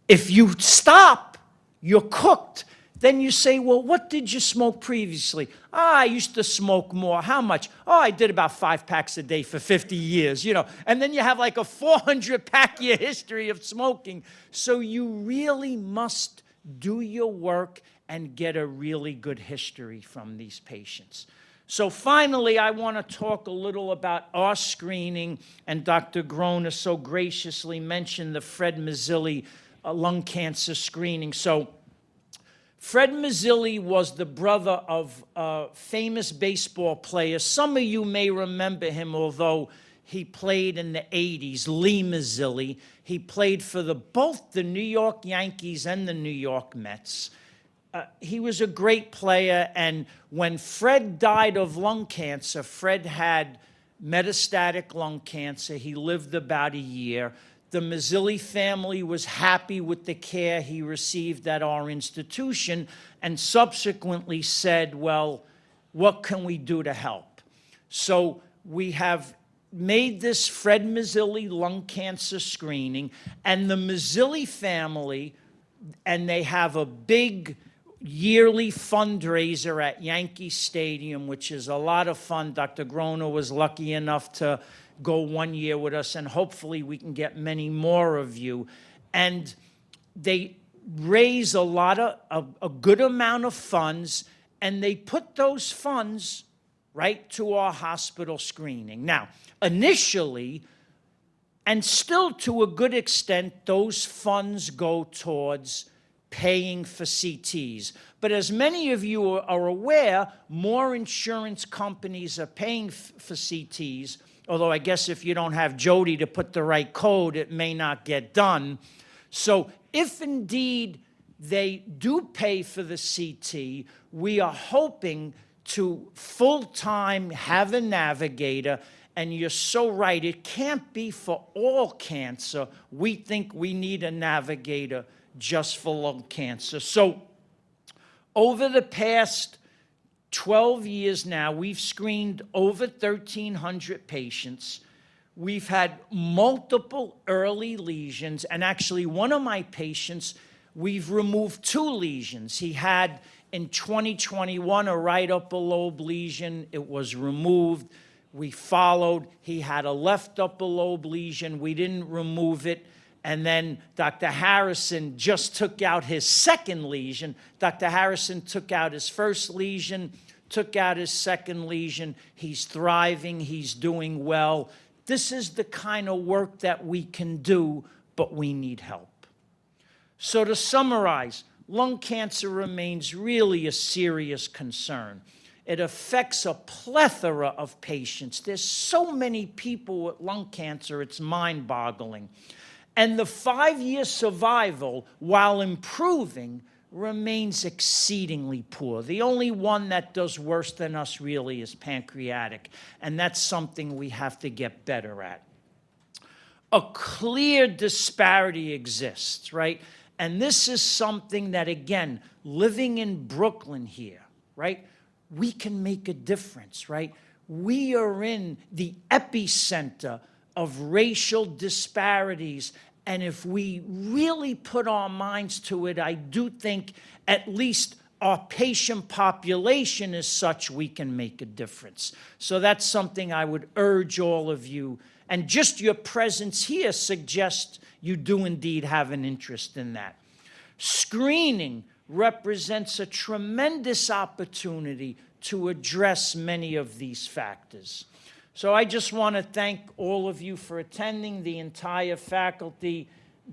If you stop, you're cooked. Then you say, well, what did you smoke previously? I used to smoke more. How much? Oh, I did about 5 packs a day for 50 years, you know. And then you have like a 400-pack-year history of smoking. So you really must do your work and get a really good history from these patients. So finally, I want to talk a little about our screening, and Dr. Grona so graciously mentioned the Fred Mazzilli lung cancer screening. So Fred Mazzilli was the brother of a famous baseball player. Some of you may remember him, although he played in the 80s, Lee Mazzilli. He played for both the New York Yankees and the New York Mets. He was a great player, and when Fred died of lung cancer, Fred had metastatic lung cancer. He lived about a year. The Mazzilli family was happy with the care he received at our institution and subsequently said, well, what can we do to help? So we have made this Fred Mazzilli lung cancer screening, and the Mazzilli family, and they have a big yearly fundraiser at Yankee Stadium, which is a lot of fun. Dr. Grona was lucky enough to go 1 year with us, and hopefully we can get many more of you. And they raise a good amount of funds, and they put those funds right to our hospital screening. Now, initially, and still to a good extent, those funds go towards paying for CTs. But as many of you are aware, more insurance companies are paying for CTs, although I guess if you don't have Jody to put the right code, it may not get done. So if indeed they do pay for the CT, we are hoping to full-time have a navigator. And you're so right, it can't be for all cancer. We think we need a navigator just for lung cancer. So over the past 12 years now, we've screened over 1,300 patients. We've had multiple early lesions, and actually one of my patients We've removed 2 lesions. He had in 2021 a right upper lobe lesion. It was removed. We followed. He had a left upper lobe lesion. We didn't remove it. And then Dr. Harrison just took out his 2nd lesion. Dr. Harrison took out his 1st lesion, took out his 2nd lesion. He's thriving. He's doing well. This is the kind of work that we can do, but we need help. So to summarize, lung cancer remains really a serious concern. It affects a plethora of patients. There's so many people with lung cancer, it's mind-boggling. And the 5-year survival, while improving, remains exceedingly poor. The only one that does worse than us really is pancreatic, and that's something we have to get better at. A clear disparity exists, right? And this is something that, again, living in Brooklyn here, right, we can make a difference, right? We are in the epicenter of racial disparities, and if we really put our minds to it, I do think at least our patient population is such we can make a difference. So that's something I would urge all of you, and just your presence here suggests you do indeed have an interest in that. Screening represents a tremendous opportunity to address many of these factors. So I just want to thank all of you for attending, the entire faculty,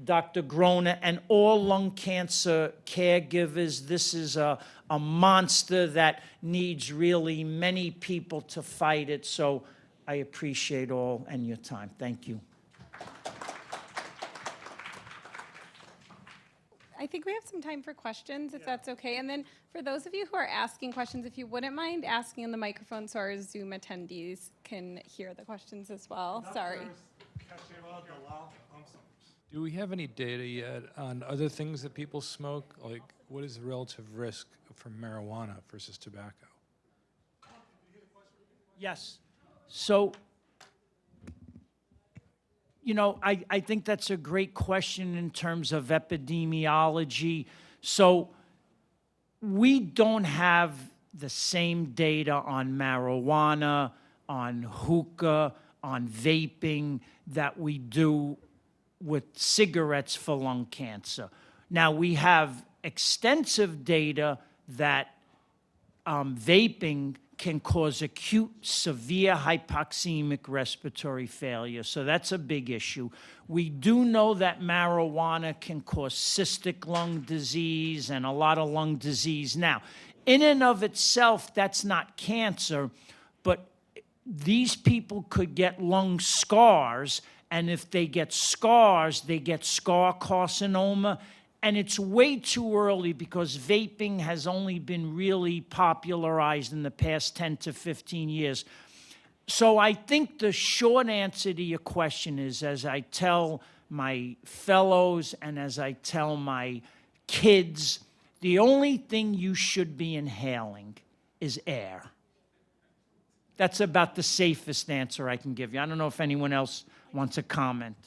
Dr. Grona, and all lung cancer caregivers. This is a monster that needs really many people to fight it. So I appreciate all and your time. Thank you. I think we have some time for questions, if that's okay. And then for those of you who are asking questions, if you wouldn't mind asking in the microphone so our Zoom attendees can hear the questions as well. Sorry. Do we have any data yet on other things that people smoke? Like, what is the relative risk from marijuana versus tobacco? Yes. So, you know, I think that's a great question in terms of epidemiology. So we don't have the same data on marijuana, on hookah, on vaping that we do with cigarettes for lung cancer. Now, we have extensive data that vaping can cause acute, severe hypoxemic respiratory failure. So that's a big issue. We do know that marijuana can cause cystic lung disease and a lot of lung disease. Now, in and of itself, that's not cancer, but these people could get lung scars, and if they get scars, they get scar carcinoma. And it's way too early because vaping has only been really popularized in the past 10 to 15 years. So I think the short answer to your question is, as I tell my fellows and as I tell my kids, the only thing you should be inhaling is air. That's about the safest answer I can give you. I don't know if anyone else wants to comment.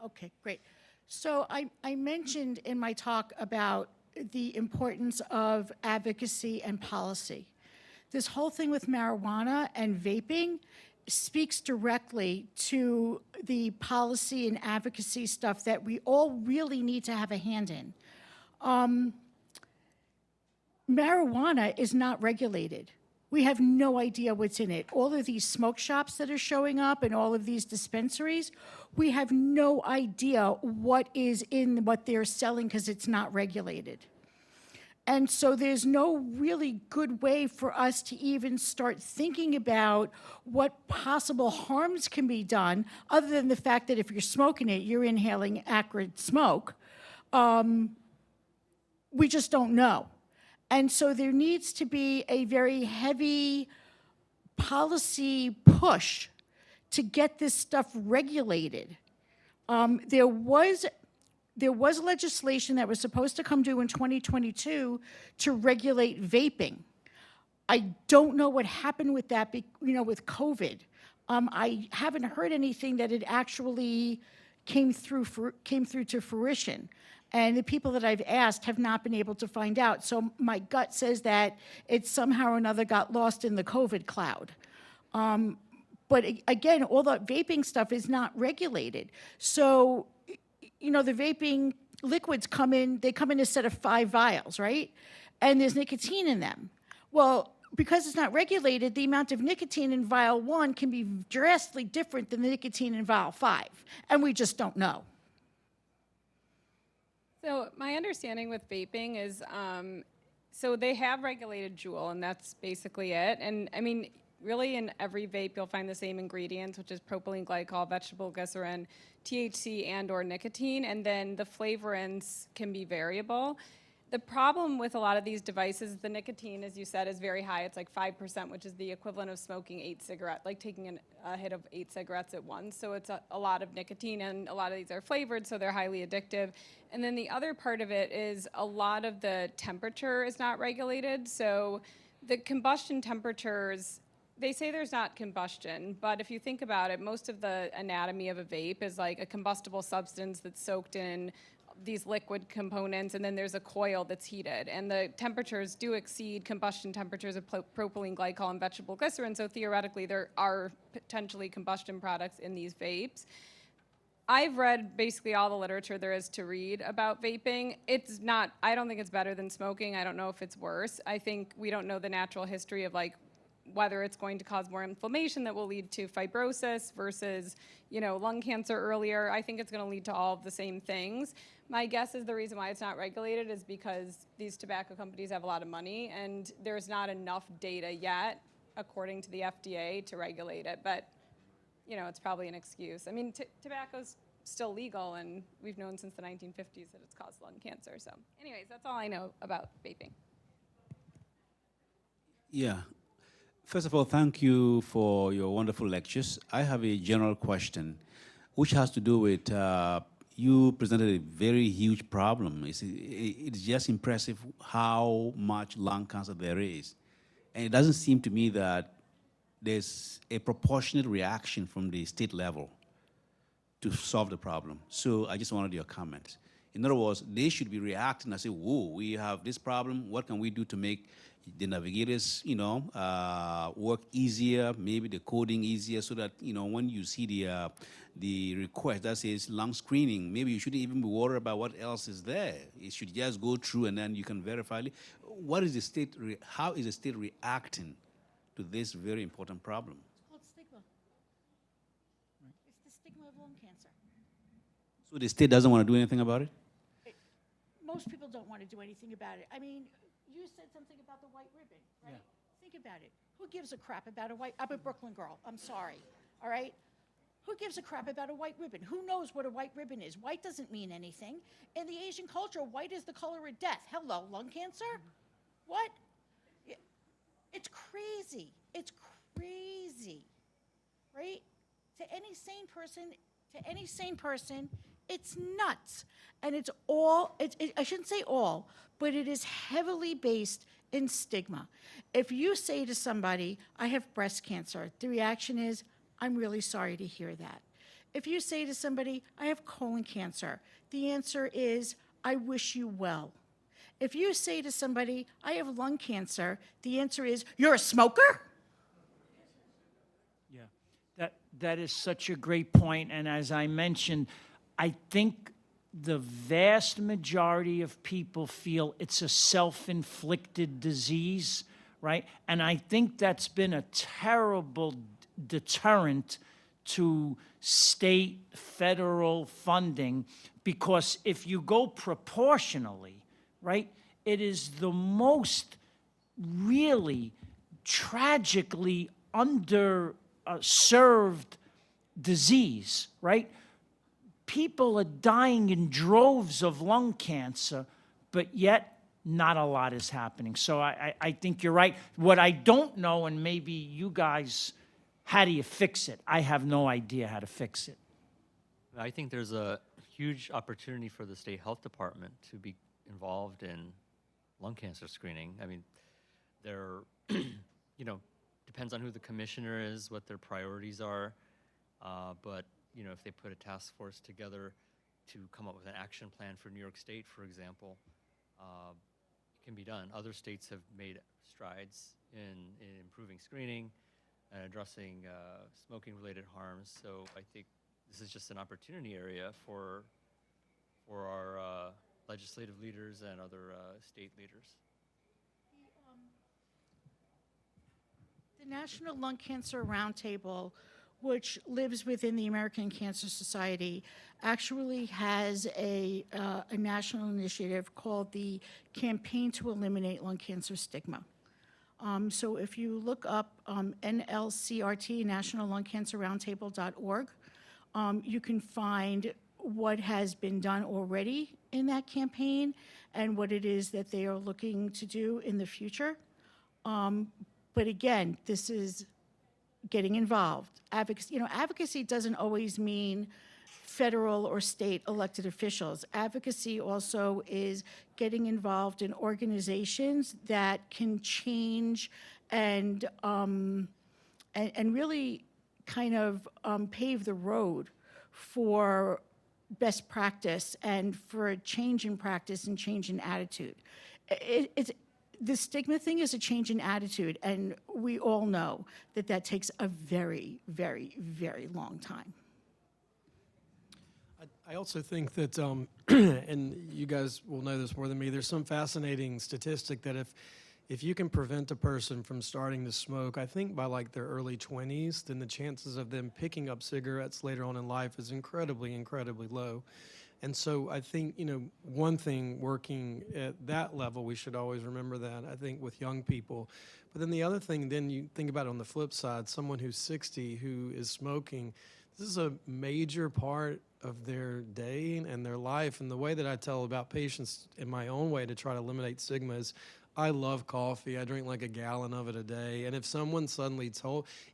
Okay, great. So I mentioned in my talk about the importance of advocacy and policy. This whole thing with marijuana and vaping speaks directly to the policy and advocacy stuff that we all really need to have a hand in. Marijuana is not regulated. We have no idea what's in it. All of these smoke shops that are showing up and all of these dispensaries, we have no idea what is in what they're selling because it's not regulated. And so there's no really good way for us to even start thinking about what possible harms can be done, other than the fact that if you're smoking it, you're inhaling acrid smoke. We just don't know. And so there needs to be a very heavy policy push to get this stuff regulated. There was legislation that was supposed to come due in 2022 to regulate vaping. I don't know what happened with that, with COVID. I haven't heard anything that it actually came through to fruition. And the people that I've asked have not been able to find out. So my gut says that it somehow or another got lost in the COVID cloud. But again, all the vaping stuff is not regulated. So, you know, the vaping liquids they come in a set of 5 vials, right? And there's nicotine in them. Well, because it's not regulated, the amount of nicotine in vial 1 can be drastically different than the nicotine in vial 5. And we just don't know. So my understanding with vaping is, so they have regulated Juul, and that's basically it. And I mean, really in every vape, you'll find the same ingredients, which is propylene glycol, vegetable glycerin, THC, and/or nicotine, and then the flavorants can be variable. The problem with a lot of these devices, the nicotine, as you said, is very high. It's like 5%, which is the equivalent of smoking 8 cigarettes, like taking a hit of 8 cigarettes at once. So it's a lot of nicotine, and a lot of these are flavored, so they're highly addictive. And then the other part of it is a lot of the temperature is not regulated. So the combustion temperatures, they say there's not combustion, but if you think about it, most of the anatomy of a vape is like a combustible substance that's soaked in these liquid components, and then there's a coil that's heated. And the temperatures do exceed combustion temperatures of propylene glycol and vegetable glycerin, so theoretically there are potentially combustion products in these vapes. I've read basically all the literature there is to read about vaping. It's not, I don't think it's better than smoking. I don't know if it's worse. I think we don't know the natural history of like whether it's going to cause more inflammation that will lead to fibrosis versus, you know, lung cancer earlier. I think it's going to lead to all of the same things. My guess is the reason why it's not regulated is because these tobacco companies have a lot of money, and there's not enough data yet, according to the FDA, to regulate it. But, you know, it's probably an excuse. I mean, tobacco's still legal, and we've known since the 1950s that it's caused lung cancer. So anyways, that's all I know about vaping. Yeah. First of all, thank you for your wonderful lectures. I have a general question, which has to do with you presented a very huge problem. It's just impressive how much lung cancer there is. And it doesn't seem to me that there's a proportionate reaction from the state level to solve the problem. So I just wanted your comments. In other words, they should be reacting and say, whoa, we have this problem. What can we do to make the navigators, you know, work easier, maybe the coding easier, so that, you know, when you see the request that says lung screening, maybe you shouldn't even be worried about what else is there. It should just go through and then you can verify. What is the state, how is the state reacting to this very important problem? It's called stigma. It's the stigma of lung cancer. So the state doesn't want to do anything about it? Most people don't want to do anything about it. I mean, you said something about the white ribbon, right? Yeah. Think about it. Who gives a crap about I'm a Brooklyn girl. I'm sorry. All right? Who gives a crap about a white ribbon? Who knows what a white ribbon is? White doesn't mean anything. In the Asian culture, white is the color of death. Hello, lung cancer? What? It's crazy. It's crazy. Right? To any sane person, it's nuts. And it's all, I shouldn't say all, but it is heavily based in stigma. If you say to somebody, I have breast cancer, the reaction is, I'm really sorry to hear that. If you say to somebody, I have colon cancer, the answer is, I wish you well. If you say to somebody, I have lung cancer, the answer is, you're a smoker? Yeah, that is such a great point. And as I mentioned, I think the vast majority of people feel it's a self-inflicted disease, right? And I think that's been a terrible deterrent to state, federal funding, because if you go proportionally, right, it is the most really tragically underserved disease, right? People are dying in droves of lung cancer, but yet not a lot is happening. So I think you're right. What I don't know, and maybe you guys, how do you fix it? I have no idea how to fix it. I think there's a huge opportunity for the state health department to be involved in lung cancer screening. I mean, there are, depends on who the commissioner is, what their priorities are. But you know, if they put a task force together to come up with an action plan for New York State, for example, it can be done. Other states have made strides in improving screening and addressing smoking-related harms. So I think this is just an opportunity area for our legislative leaders and other state leaders. The National Lung Cancer Roundtable, which lives within the American Cancer Society, actually has a national initiative called the Campaign to Eliminate Lung Cancer Stigma. So if you look up NLCRT, National Lung Cancer Roundtable.org, you can find what has been done already in that campaign and what it is that they are looking to do in the future. But again, this is getting involved. Advocacy, advocacy doesn't always mean federal or state elected officials. Advocacy also is getting involved in organizations that can change and really kind of pave the road for best practice and for a change in practice and change in attitude. The stigma thing is a change in attitude, and we all know that that takes a very, very, very long time. I also think that, and you guys will know this more than me, there's some fascinating statistic that if you can prevent a person from starting to smoke, I think by like their early 20s, then the chances of them picking up cigarettes later on in life is incredibly, incredibly low. And so I think, one thing working at that level, we should always remember that, I think, with young people. But then the other thing, then you think about it on the flip side, someone who's 60 who is smoking, this is a major part of their day and their life. And the way that I tell about patients in my own way to try to eliminate stigma is I love coffee. I drink like a gallon of it a day. And if someone suddenly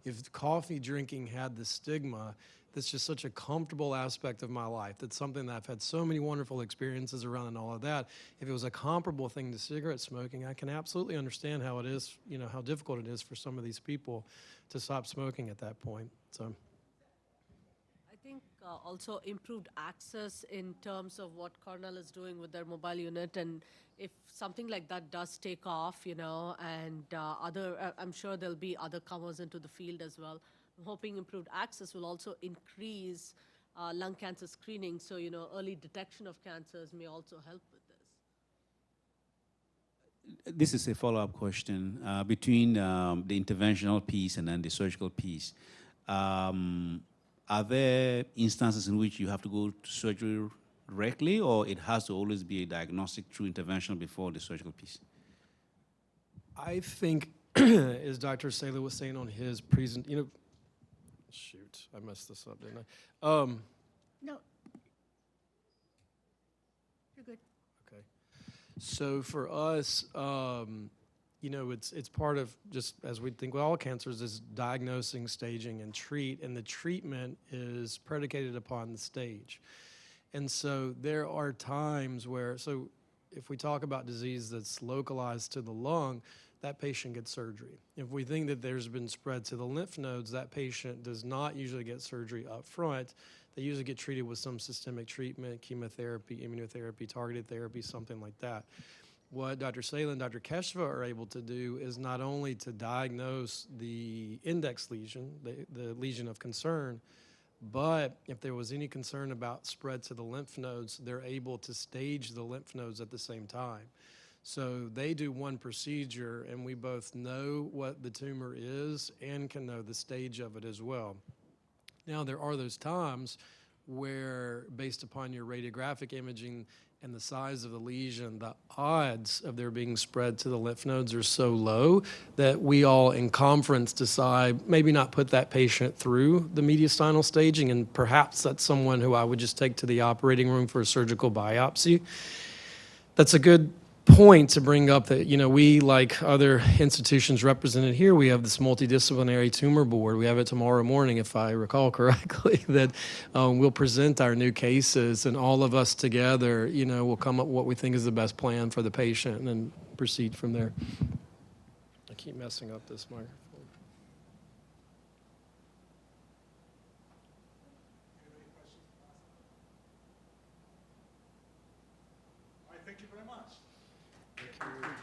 if coffee drinking had the stigma, that's just such a comfortable aspect of my life. That's something that I've had so many wonderful experiences around and all of that. If it was a comparable thing to cigarette smoking, I can absolutely understand how it is, how difficult it is for some of these people to stop smoking at that point. So I think also improved access in terms of what Cornell is doing with their mobile unit, and if something like that does take off, and I'm sure there'll be other comers into the field as well. I'm hoping improved access will also increase lung cancer screening, so early detection of cancers may also help with this. This is a follow-up question between the interventional piece and then the surgical piece. Are there instances in which you have to go to surgery directly, or it has to always be a diagnostic through interventional before the surgical piece? I think, as Dr. Saylor was saying on his shoot, I messed this up, didn't I? No. You're good. Okay. So for us, it's part of, just as we think with all cancers, is diagnosing, staging, and treat, and the treatment is predicated upon the stage. And so there are times where, so if we talk about disease that's localized to the lung, that patient gets surgery. If we think that there's been spread to the lymph nodes, that patient does not usually get surgery up front. They usually get treated with some systemic treatment, chemotherapy, immunotherapy, targeted therapy, something like that. What Dr. Saylor and Dr. Keshva are able to do is not only to diagnose the index lesion, the lesion of concern, but if there was any concern about spread to the lymph nodes, they're able to stage the lymph nodes at the same time. So they do one procedure, and we both know what the tumor is and can know the stage of it as well. Now, there are those times where, based upon your radiographic imaging and the size of the lesion, the odds of there being spread to the lymph nodes are so low that we all in conference decide maybe not put that patient through the mediastinal staging, and perhaps that's someone who I would just take to the operating room for a surgical biopsy. That's a good point to bring up that, we, like other institutions represented here, we have this multidisciplinary tumor board. We have it tomorrow morning, if I recall correctly, that we'll present our new cases, and all of us together, will come up with what we think is the best plan for the patient and then proceed from there. I keep messing up this microphone. Thank you very much.